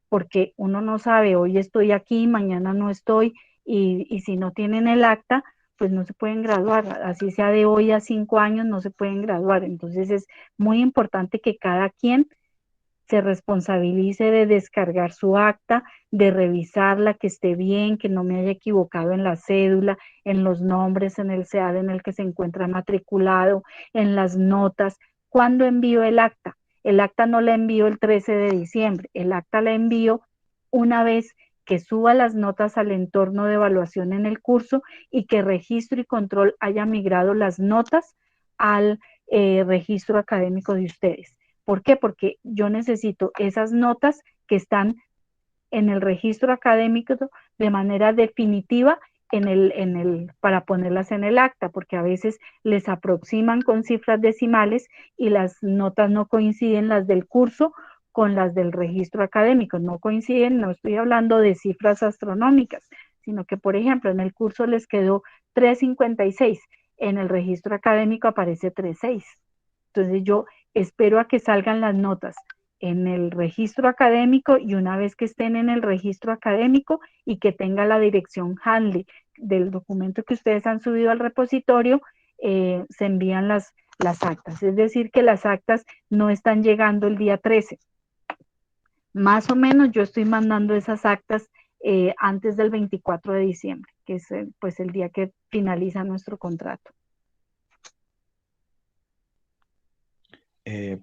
Speaker 1: porque uno no sabe, hoy estoy aquí, mañana no estoy, y si no tienen el acta, pues no se pueden graduar, así sea de hoy a 5 años, no se pueden graduar. Entonces es muy importante que cada quien se responsabilice de descargar su acta, de revisarla, que esté bien, que no me haya equivocado en la cédula, en los nombres, en el CEAD en el que se encuentra matriculado, en las notas. ¿Cuándo envío el acta? El acta no la envío el 13 de diciembre, el acta la envío una vez que suba las notas al entorno de evaluación en el curso y que registro y control haya migrado las notas al registro académico de ustedes. ¿Por qué? Porque yo necesito esas notas que están en el registro académico de manera definitiva para ponerlas en el acta, porque a veces les aproximan con cifras decimales y las notas no coinciden, las del curso con las del registro académico, no coinciden, no estoy hablando de cifras astronómicas, sino que, por ejemplo, en el curso les quedó 3.56, en el registro académico aparece 3.6. Entonces yo espero a que salgan las notas en el registro académico y una vez que estén en el registro académico y que tenga la dirección Hanle del documento que ustedes han subido al repositorio, se envían las actas. Es decir, que las actas no están llegando el día 13. Más o menos yo estoy mandando esas actas antes del 24 de diciembre, que es pues el día que finaliza nuestro contrato.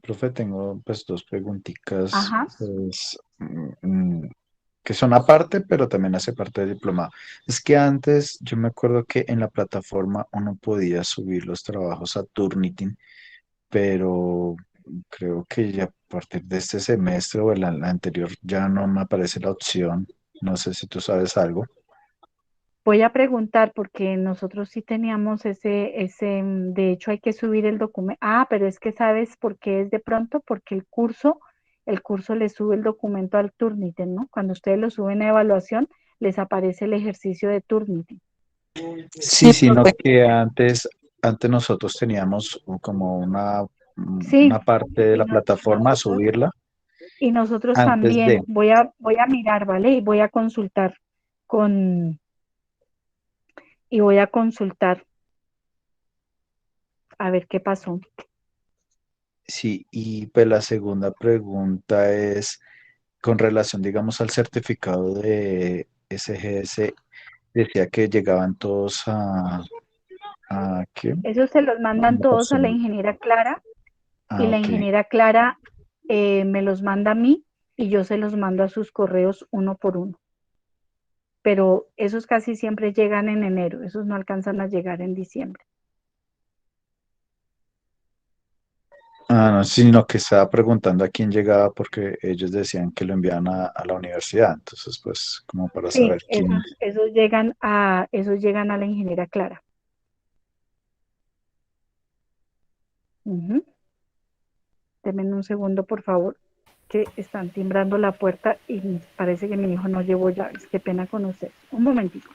Speaker 10: Profe, tengo pues dos preguntitas
Speaker 1: Ajá.
Speaker 10: pues, que son aparte, pero también hace parte del diplomado. Es que antes yo me acuerdo que en la plataforma uno podía subir los trabajos a Turnitin, pero creo que ya a partir de este semestre o el anterior ya no me aparece la opción. No sé si tú sabes algo.
Speaker 1: Voy a preguntar porque nosotros sí teníamos de hecho hay que subir el documento. Ah, pero es que sabes por qué es de pronto, porque el curso le sube el documento al Turnitin, ¿no? Cuando ustedes lo suben a evaluación, les aparece el ejercicio de Turnitin.
Speaker 10: Sí, sino que antes nosotros teníamos como
Speaker 1: Sí,
Speaker 10: una parte de la plataforma a subirla
Speaker 1: y nosotros
Speaker 10: antes de.
Speaker 1: también. Voy a mirar, ¿vale? Con, y voy a consultar a ver qué pasó.
Speaker 10: Sí, y pues la segunda pregunta es con relación, digamos, al certificado de SGS, decía que llegaban todos a ¿qué?
Speaker 1: Eso se los mandan
Speaker 10: Una
Speaker 1: todos a la
Speaker 10: persona.
Speaker 1: ingeniera Clara y
Speaker 10: Ah,
Speaker 1: la
Speaker 10: ok.
Speaker 1: ingeniera Clara me los manda a mí y yo se los mando a sus correos uno por uno. Pero esos casi siempre llegan en enero, esos no alcanzan a llegar en diciembre.
Speaker 10: Ah, no, sino que estaba preguntando a quién llegaba porque ellos decían que lo enviaban a la universidad, entonces pues como para
Speaker 1: Sí,
Speaker 10: saber quién.
Speaker 1: esos llegan a la ingeniera Clara. Ujú. Denme un segundo, por favor, que están timbrando la puerta y parece que mi hijo no llevó llaves. Qué pena con ustedes. Un momentito.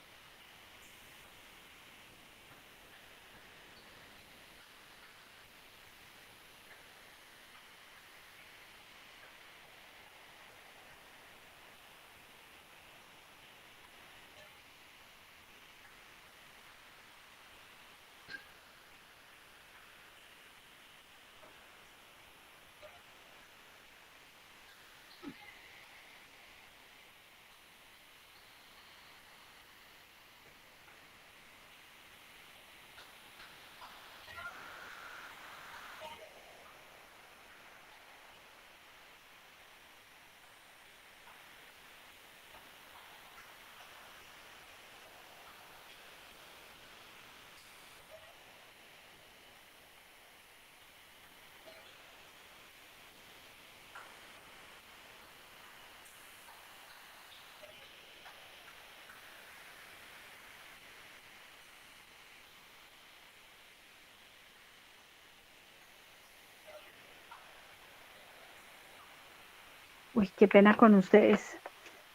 Speaker 1: Uy, qué pena con ustedes.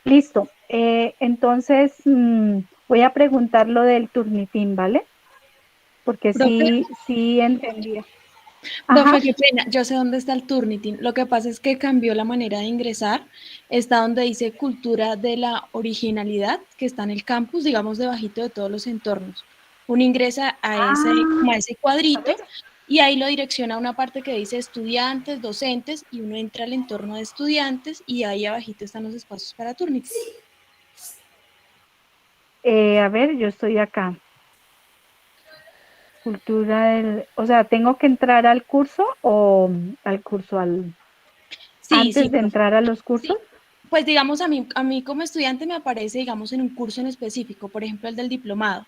Speaker 1: Listo. Entonces, voy a preguntar lo del Turnitin, ¿vale? Porque
Speaker 11: Profe,
Speaker 1: sí entendía.
Speaker 11: profe,
Speaker 1: Ajá.
Speaker 11: qué pena, yo sé dónde está el Turnitin. Lo que pasa es que cambió la manera de ingresar. Está donde dice cultura de la originalidad, que está en el campus, digamos, debajito de todos los entornos. Uno ingresa como a ese cuadrito y ahí lo direcciona a una parte que dice estudiantes, docentes, y uno entra al entorno de estudiantes y ahí abajito están los espacios para Turnitin.
Speaker 1: A ver, yo estoy acá. O sea, ¿tengo que entrar al curso o
Speaker 11: Sí,
Speaker 1: antes
Speaker 11: sí,
Speaker 1: de
Speaker 11: profe.
Speaker 1: entrar a los cursos?
Speaker 11: Pues digamos, a mí como estudiante me aparece, digamos, en un curso en específico, por ejemplo, el del diplomado.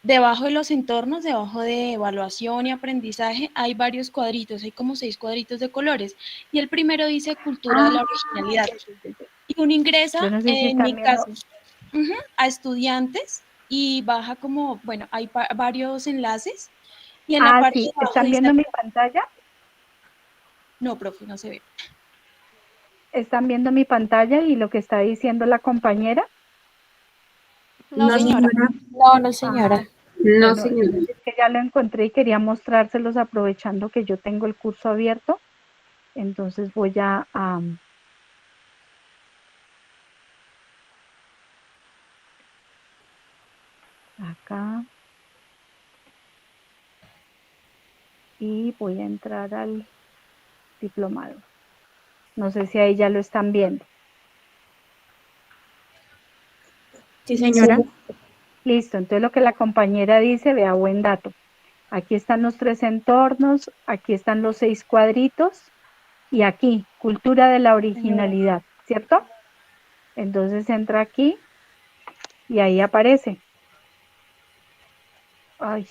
Speaker 11: Debajo de los entornos, debajo de evaluación y aprendizaje, hay varios cuadritos, hay como 6 cuadritos de colores. Y el primero dice cultura de la originalidad. Y uno ingresa,
Speaker 1: Yo no sé si
Speaker 11: en
Speaker 1: están
Speaker 11: mi
Speaker 1: viendo.
Speaker 11: caso, a estudiantes y baja como, bueno, hay varios enlaces. Y en la parte
Speaker 1: Sí,
Speaker 11: de abajo
Speaker 1: ¿están
Speaker 11: dice,
Speaker 1: viendo mi pantalla?
Speaker 11: no, profe, no se ve.
Speaker 1: ¿Están viendo mi pantalla y lo que está diciendo la compañera?
Speaker 12: No, señora.
Speaker 15: No, no, señora.
Speaker 2: No,
Speaker 1: Bueno,
Speaker 2: señora.
Speaker 1: es que ya lo encontré y quería mostrárselos aprovechando que yo tengo el curso abierto. Entonces voy acá y voy a entrar al diplomado. No sé si ahí ya lo están viendo.
Speaker 2: Sí, señora.
Speaker 1: Listo, entonces lo que la compañera dice, vea, buen dato. Aquí están los 3 entornos, aquí están los 6 cuadritos y aquí, cultura de la originalidad, ¿cierto? Entonces entra aquí y ahí aparece. Ay.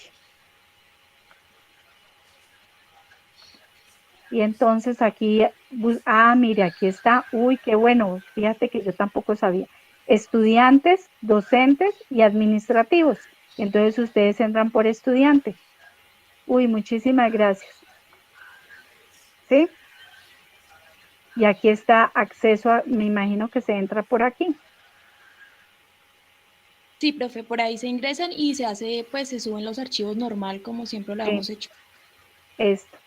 Speaker 1: Y entonces aquí, mire, aquí está. Uy, qué bueno. Fíjate que yo tampoco sabía. Estudiantes, docentes y administrativos. Entonces ustedes entran por estudiante. Uy, muchísimas gracias. ¿Sí? Y aquí está acceso me imagino que se entra por aquí.
Speaker 11: Sí, profe, por ahí se ingresan y se hace, pues se suben los archivos normal, como siempre lo hemos
Speaker 1: Sí,
Speaker 11: hecho.
Speaker 1: esto.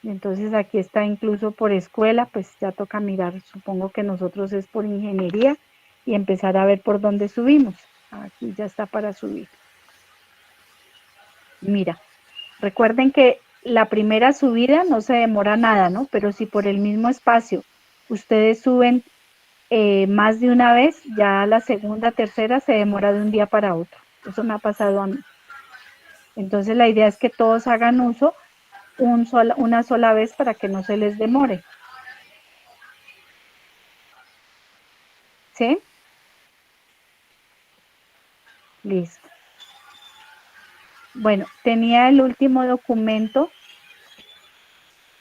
Speaker 1: Entonces aquí está incluso por escuela, pues ya toca mirar, supongo que nosotros es por ingeniería y empezar a ver por dónde subimos. Aquí ya está para subir. Mira, recuerden que la primera subida no se demora nada, ¿no? Pero si por el mismo espacio ustedes suben más de una vez, ya la segunda, tercera se demora de un día para otro. Eso me ha pasado a mí. Entonces la idea es que todos hagan uso una sola vez para que no se les demore. ¿Sí? Listo. Bueno, tenía el último documento.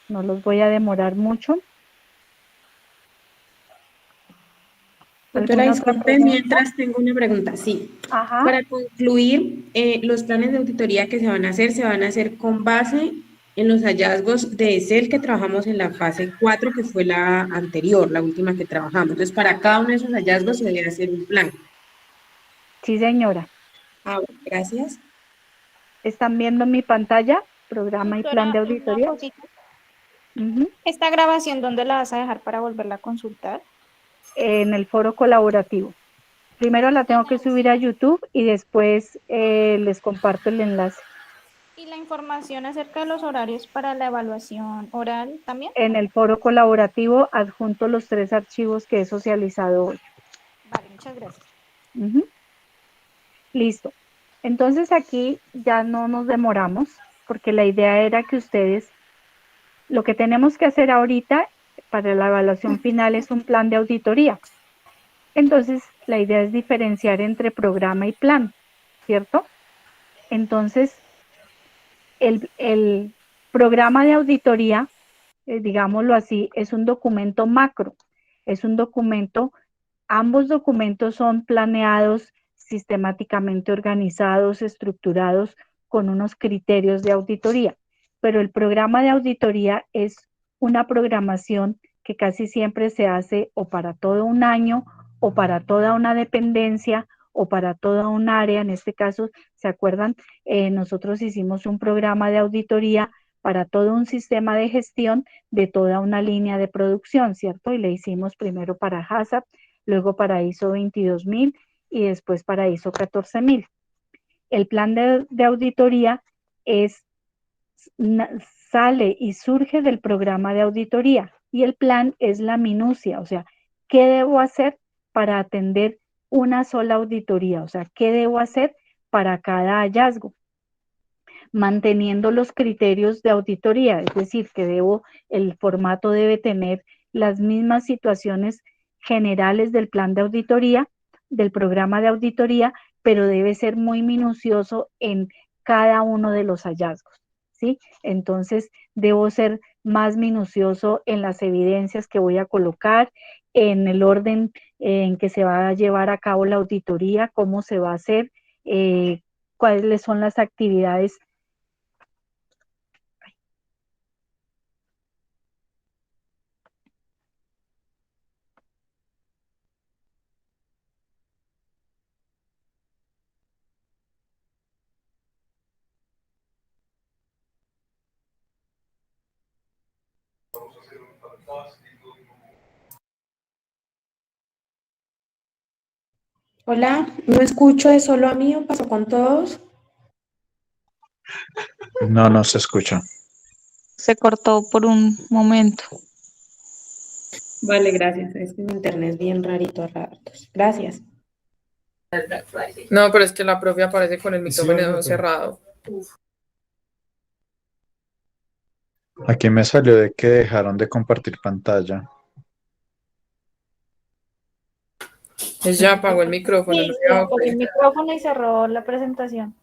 Speaker 1: No los voy a demorar mucho.
Speaker 2: Doctora,
Speaker 1: ¿Alguna otra
Speaker 2: disculpe,
Speaker 1: pregunta?
Speaker 2: mientras tengo una pregunta. Sí.
Speaker 1: Ajá.
Speaker 2: Para concluir, los planes de auditoría que se van a hacer con base en los hallazgos de Excel que trabajamos en la fase 4, que fue la anterior, la última que trabajamos. Entonces, para cada uno de esos hallazgos se debe hacer un plan.
Speaker 1: Sí, señora.
Speaker 2: Bueno, gracias.
Speaker 1: ¿Están viendo mi pantalla? Programa y plan de
Speaker 13: Doctora, una
Speaker 1: auditoría.
Speaker 13: cosita. ¿Esta grabación dónde la vas a dejar para volverla a consultar?
Speaker 1: En el foro colaborativo. Primero la tengo que subir a YouTube y después les comparto el enlace.
Speaker 13: ¿Y la información acerca de los horarios para la evaluación oral también?
Speaker 1: En el foro colaborativo adjunto los 3 archivos que he socializado hoy.
Speaker 13: Vale, muchas gracias.
Speaker 1: Listo. Entonces aquí ya no nos demoramos porque la idea era que ustedes, lo que tenemos que hacer ahorita para la evaluación final es un plan de auditoría. Entonces la idea es diferenciar entre programa y plan, ¿cierto? Entonces el programa de auditoría, digámoslo así, es un documento macro, es un documento, ambos documentos son planeados, sistemáticamente organizados, estructurados con unos criterios de auditoría, pero el programa de auditoría es una programación que casi siempre se hace o para todo un año o para toda una dependencia o para toda un área. En este caso, ¿se acuerdan? Nosotros hicimos un programa de auditoría para todo un sistema de gestión de toda una línea de producción, ¿cierto? Y le hicimos primero para HACCP, luego para ISO 22000 y después para ISO 14000. El plan de auditoría sale y surge del programa de auditoría y el plan es la minucia, o sea, ¿qué debo hacer para atender una sola auditoría? O sea, ¿qué debo hacer para cada hallazgo? Manteniendo los criterios de auditoría, es decir, que el formato debe tener las mismas situaciones generales del plan de auditoría, del programa de auditoría, pero debe ser muy minucioso en cada uno de los hallazgos, ¿sí? Entonces, debo ser más minucioso en las evidencias que voy a colocar, en el orden en que se va a llevar a cabo la auditoría, cómo se va a hacer, cuáles son las actividades.
Speaker 2: Hola, no escucho, ¿es solo a mí o pasó con todos?
Speaker 10: No, no se escucha.
Speaker 14: Se cortó por un momento.
Speaker 2: Vale, gracias. Es que mi internet es bien rarito a ratos. Gracias.
Speaker 16: No, pero es que la profe aparece con el micrófono cerrado.
Speaker 10: Aquí me salió de que dejaron de compartir pantalla.
Speaker 16: Ella apagó el micrófono.
Speaker 13: Sí,
Speaker 16: No
Speaker 13: sí,
Speaker 16: me he dado
Speaker 13: apagó el
Speaker 16: cuenta.
Speaker 13: micrófono y cerró la presentación.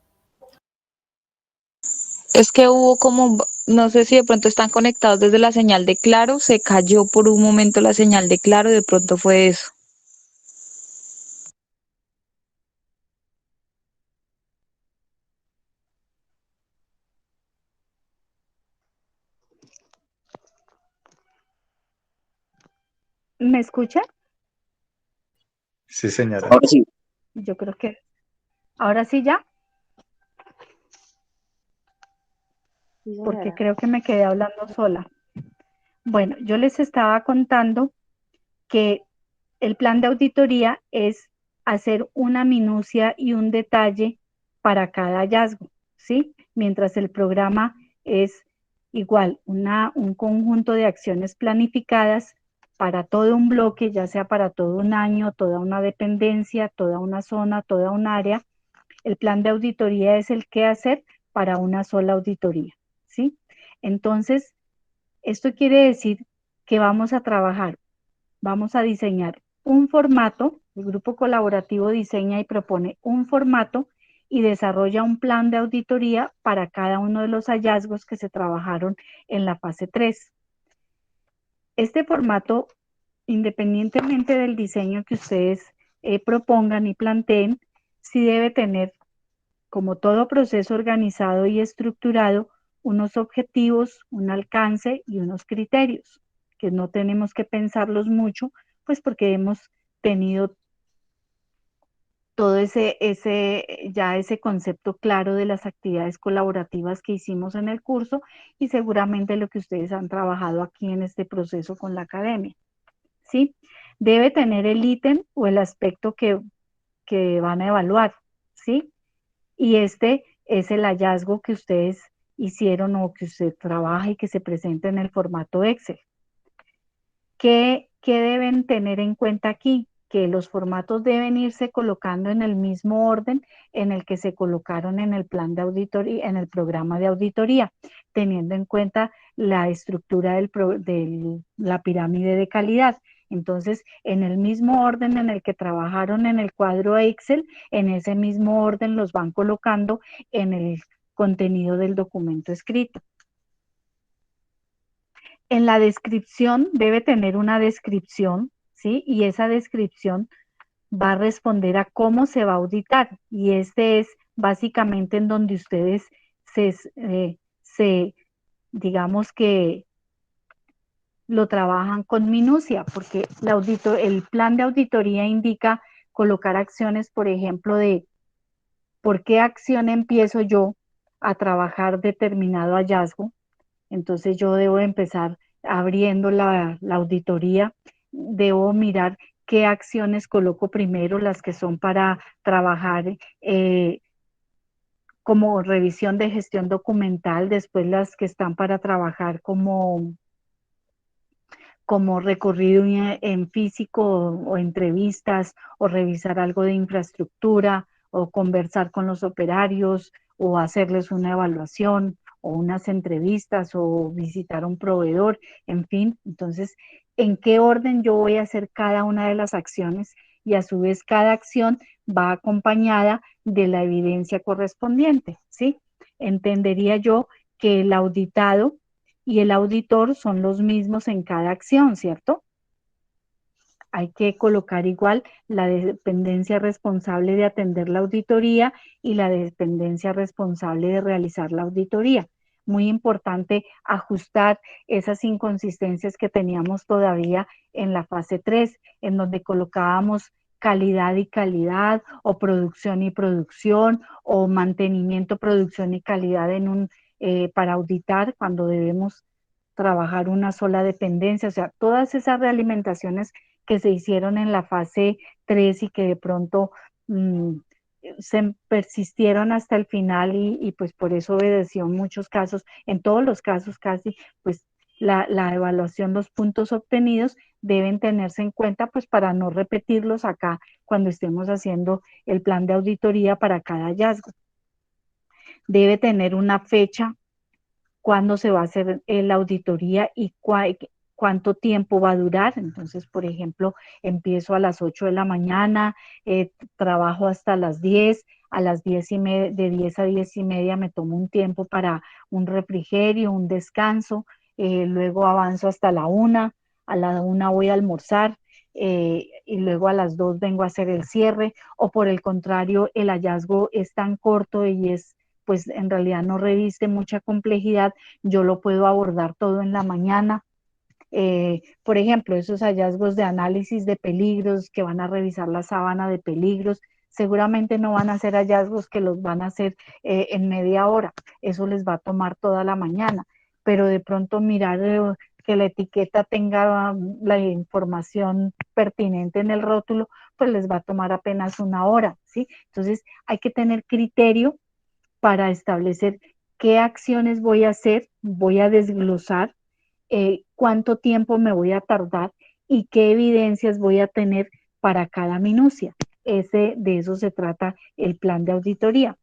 Speaker 14: Es que hubo como, no sé si de pronto están conectados desde la señal de Claro, se cayó por un momento la señal de Claro y de pronto fue eso.
Speaker 1: ¿Me escuchan?
Speaker 10: Sí, señora.
Speaker 3: Ahora sí.
Speaker 1: Yo creo que ahora sí ya, porque creo que me quedé hablando sola. Bueno, yo les estaba contando que el plan de auditoría es hacer una minucia y un detalle para cada hallazgo, ¿sí? Mientras el programa es igual, un conjunto de acciones planificadas para todo un bloque, ya sea para todo un año, toda una dependencia, toda una zona, toda un área. El plan de auditoría es el qué hacer para una sola auditoría, ¿sí? Entonces, esto quiere decir que vamos a trabajar, vamos a diseñar un formato, el grupo colaborativo diseña y propone un formato y desarrolla un plan de auditoría para cada uno de los hallazgos que se trabajaron en la fase 3. Este formato, independientemente del diseño que ustedes propongan y planteen, sí debe tener, como todo proceso organizado y estructurado, unos objetivos, un alcance y unos criterios, que no tenemos que pensarlos mucho, pues porque hemos tenido todo ese concepto claro de las actividades colaborativas que hicimos en el curso y seguramente lo que ustedes han trabajado aquí en este proceso con la academia, ¿sí? Debe tener el ítem o el aspecto que van a evaluar, ¿sí? Y este es el hallazgo que ustedes hicieron o que usted trabaja y que se presenta en el formato Excel. ¿Qué deben tener en cuenta aquí? Que los formatos deben irse colocando en el mismo orden en el que se colocaron en el plan de auditoría, en el programa de auditoría, teniendo en cuenta la estructura de la pirámide de calidad. Entonces, en el mismo orden en el que trabajaron en el cuadro Excel, en ese mismo orden los van colocando en el contenido del documento escrito. En la descripción debe tener una descripción, ¿sí? Y esa descripción va a responder a cómo se va a auditar. Y este es básicamente en donde ustedes digamos que lo trabajan con minucia, porque el plan de auditoría indica colocar acciones, por ejemplo, de por qué acción empiezo yo a trabajar determinado hallazgo. Entonces yo debo empezar abriendo la auditoría, debo mirar qué acciones coloco primero, las que son para trabajar como revisión de gestión documental, después las que están para trabajar como recorrido en físico o entrevistas o revisar algo de infraestructura o conversar con los operarios o hacerles una evaluación o unas entrevistas o visitar a un proveedor, en fin. Entonces, ¿en qué orden yo voy a hacer cada una de las acciones? Y a su vez cada acción va acompañada de la evidencia correspondiente, ¿sí? Entendería yo que el auditado y el auditor son los mismos en cada acción, ¿cierto? Hay que colocar igual la dependencia responsable de atender la auditoría y la dependencia responsable de realizar la auditoría. Muy importante ajustar esas inconsistencias que teníamos todavía en la fase 3, en donde colocábamos calidad y calidad, o producción y producción, o mantenimiento, producción y calidad para auditar cuando debemos trabajar una sola dependencia. O sea, todas esas realimentaciones que se hicieron en la fase 3 y que de pronto se persistieron hasta el final y pues por eso obedeció en muchos casos, en todos los casos casi, pues la evaluación, los puntos obtenidos deben tenerse en cuenta pues para no repetirlos acá cuando estemos haciendo el plan de auditoría para cada hallazgo. Debe tener una fecha cuándo se va a hacer la auditoría y cuánto tiempo va a durar. Entonces, por ejemplo, empiezo a las 8 de la mañana, trabajo hasta las 10, a las 10 y media, de 10 a 10 y media me tomo un tiempo para un refrigerio, un descanso, luego avanzo hasta la 1, a la 1 voy a almorzar, y luego a las 2 vengo a hacer el cierre, o por el contrario, el hallazgo es tan corto y pues en realidad no reviste mucha complejidad, yo lo puedo abordar todo en la mañana. Por ejemplo, esos hallazgos de análisis de peligros que van a revisar la sábana de peligros, seguramente no van a ser hallazgos que los van a hacer en media hora, eso les va a tomar toda la mañana, pero de pronto mirar que la etiqueta tenga la información pertinente en el rótulo, pues les va a tomar apenas 1 hora, ¿sí? Entonces hay que tener criterio para establecer qué acciones voy a hacer, voy a desglosar, cuánto tiempo me voy a tardar y qué evidencias voy a tener para cada minucia. De eso se trata el plan de auditoría.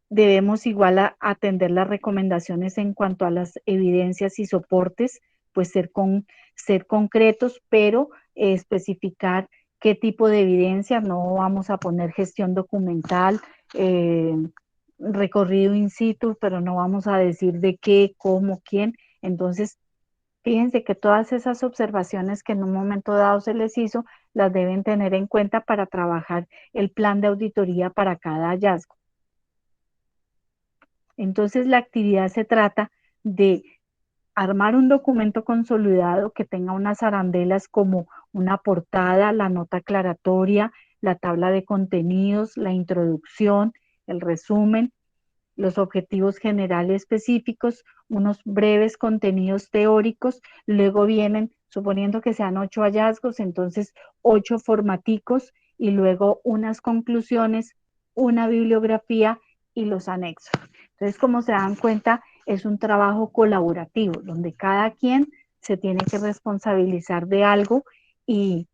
Speaker 1: Debemos igual atender las recomendaciones en cuanto a las evidencias y soportes, pues ser concretos, pero especificar qué tipo de evidencia. No vamos a poner gestión documental, recorrido in situ, pero no vamos a decir de qué, cómo, quién. Entonces, fíjense que todas esas observaciones que en un momento dado se les hizo, las deben tener en cuenta para trabajar el plan de auditoría para cada hallazgo. Entonces, la actividad se trata de armar un documento consolidado que tenga unas arandelas como una portada, la nota aclaratoria, la tabla de contenidos, la introducción, el resumen, los objetivos generales específicos, unos breves contenidos teóricos, luego vienen, suponiendo que sean 8 hallazgos, entonces 8 formaticos y luego unas conclusiones, una bibliografía y los anexos. Entonces, como se dan cuenta, es un trabajo colaborativo, donde cada quien se tiene que responsabilizar de algo y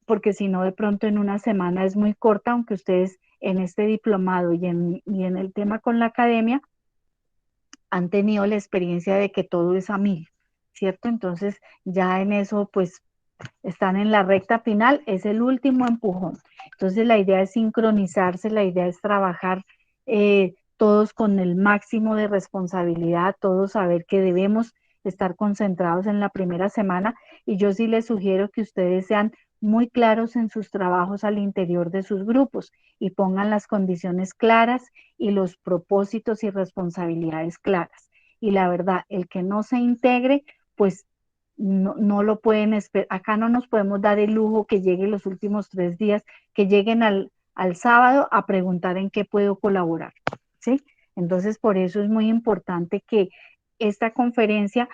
Speaker 1: porque si no de pronto en una semana es muy corta, aunque ustedes en este diplomado y en el tema con la academia han tenido la experiencia de que todo es a 1000, ¿cierto? Entonces ya en eso pues están en la recta final, es el último empujón. Entonces la idea es sincronizarse, la idea es trabajar todos con el máximo de responsabilidad, todos saber que debemos estar concentrados en la primera semana y yo sí les sugiero que ustedes sean muy claros en sus trabajos al interior de sus grupos y pongan las condiciones claras y los propósitos y responsabilidades claras. Y la verdad, el que no se integre pues no lo pueden esperar. Acá no nos podemos dar el lujo que llegue los últimos 3 días, que lleguen al sábado a preguntar en qué puedo colaborar, ¿sí? Entonces, por eso es muy importante que esta conferencia,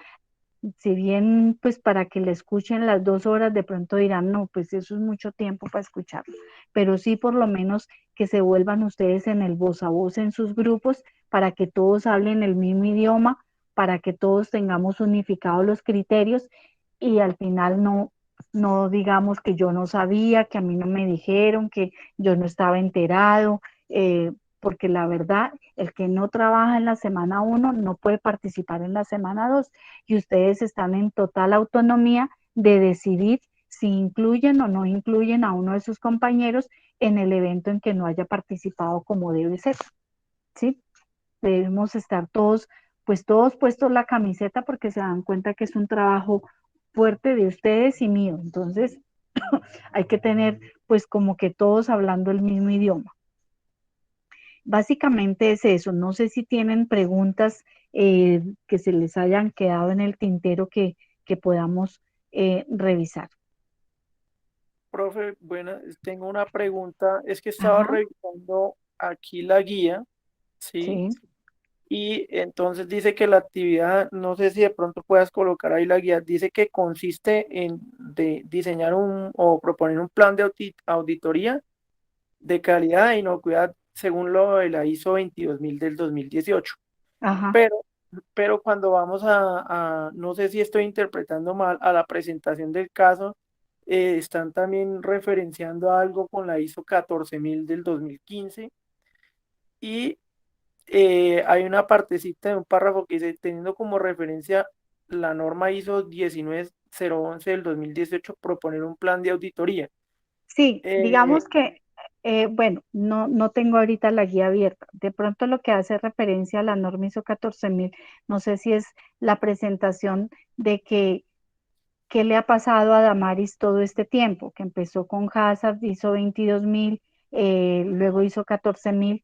Speaker 1: si bien pues para que la escuchen las 2 horas, de pronto dirán, no, pues eso es mucho tiempo para escucharlo, pero sí por lo menos que se vuelvan ustedes en el voz a voz en sus grupos para que todos hablen el mismo idioma, para que todos tengamos unificados los criterios y al final no digamos que yo no sabía, que a mí no me dijeron, que yo no estaba enterado, porque la verdad, el que no trabaja en la semana 1 no puede participar en la semana 2 y ustedes están en total autonomía de decidir si incluyen o no incluyen a uno de sus compañeros en el evento en que no haya participado como debe ser, ¿sí? Debemos estar todos puestos la camiseta porque se dan cuenta que es un trabajo fuerte de ustedes y mío, entonces hay que tener pues como que todos hablando el mismo idioma. Básicamente es eso, no sé si tienen preguntas que se les hayan quedado en el tintero que podamos revisar.
Speaker 8: Profe, bueno, tengo una pregunta. Es que estaba
Speaker 1: Ajá,
Speaker 8: revisando aquí la guía, ¿sí?
Speaker 1: sí,
Speaker 8: Y entonces dice que la actividad, no sé si de pronto puedas colocar ahí la guía, dice que consiste en diseñar o proponer un plan de auditoría de calidad e inocuidad según lo de la ISO 22000 del 2018.
Speaker 1: ajá.
Speaker 8: Pero, pero cuando vamos no sé si estoy interpretando mal, a la presentación del caso, están también referenciando algo con la ISO 14000 del 2015 y hay una partecita de un párrafo que dice, teniendo como referencia la norma ISO 19011 del 2018, proponer un plan de auditoría.
Speaker 1: Sí,
Speaker 8: Eh,
Speaker 1: digamos que, bueno, no tengo ahorita la guía abierta. De pronto lo que hace referencia a la norma ISO 14000, no sé si es la presentación de que qué le ha pasado a Damaris todo este tiempo, que empezó con Hazard, hizo 22.000, luego hizo 14.000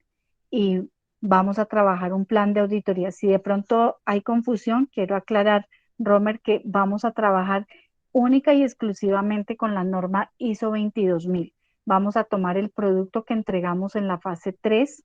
Speaker 1: y vamos a trabajar un plan de auditoría. Si de pronto hay confusión, quiero aclarar, Romer, que vamos a trabajar única y exclusivamente con la norma ISO 22.000. Vamos a tomar el producto que entregamos en la fase 3,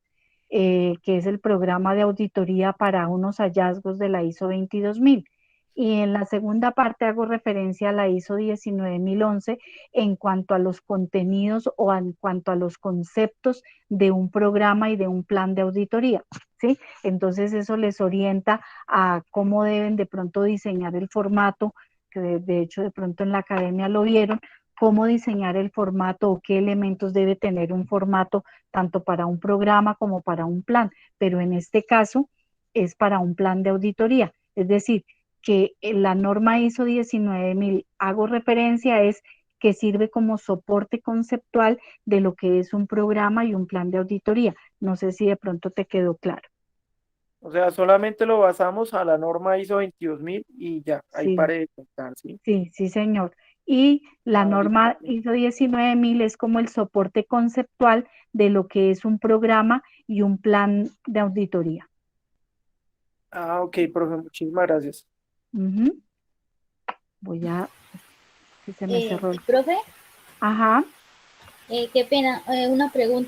Speaker 1: que es el programa de auditoría para unos hallazgos de la ISO 22.000 y en la segunda parte hago referencia a la ISO 19011 en cuanto a los contenidos o en cuanto a los conceptos de un programa y de un plan de auditoría, ¿sí? Entonces eso les orienta a cómo deben de pronto diseñar el formato, que de hecho de pronto en la academia lo vieron, cómo diseñar el formato o qué elementos debe tener un formato tanto para un programa como para un plan, pero en este caso es para un plan de auditoría, es decir, que la norma ISO 19000 hago referencia es que sirve como soporte conceptual de lo que es un programa y un plan de auditoría. No sé si de pronto te quedó claro.
Speaker 8: o sea, solamente lo basamos a la norma ISO 22000 y ya, ahí
Speaker 1: Sí,
Speaker 8: pare de contar, ¿sí?
Speaker 1: sí, señor. Y la
Speaker 8: Ah, listo.
Speaker 1: norma ISO 19000 es como el soporte conceptual de lo que es un programa y un plan de auditoría.
Speaker 8: Ah, ok, profe, muchísimas gracias.
Speaker 1: Ujú. Voy a, si se me cerró el...
Speaker 5: Profe,
Speaker 1: Ajá.
Speaker 5: qué pena, una pregunta.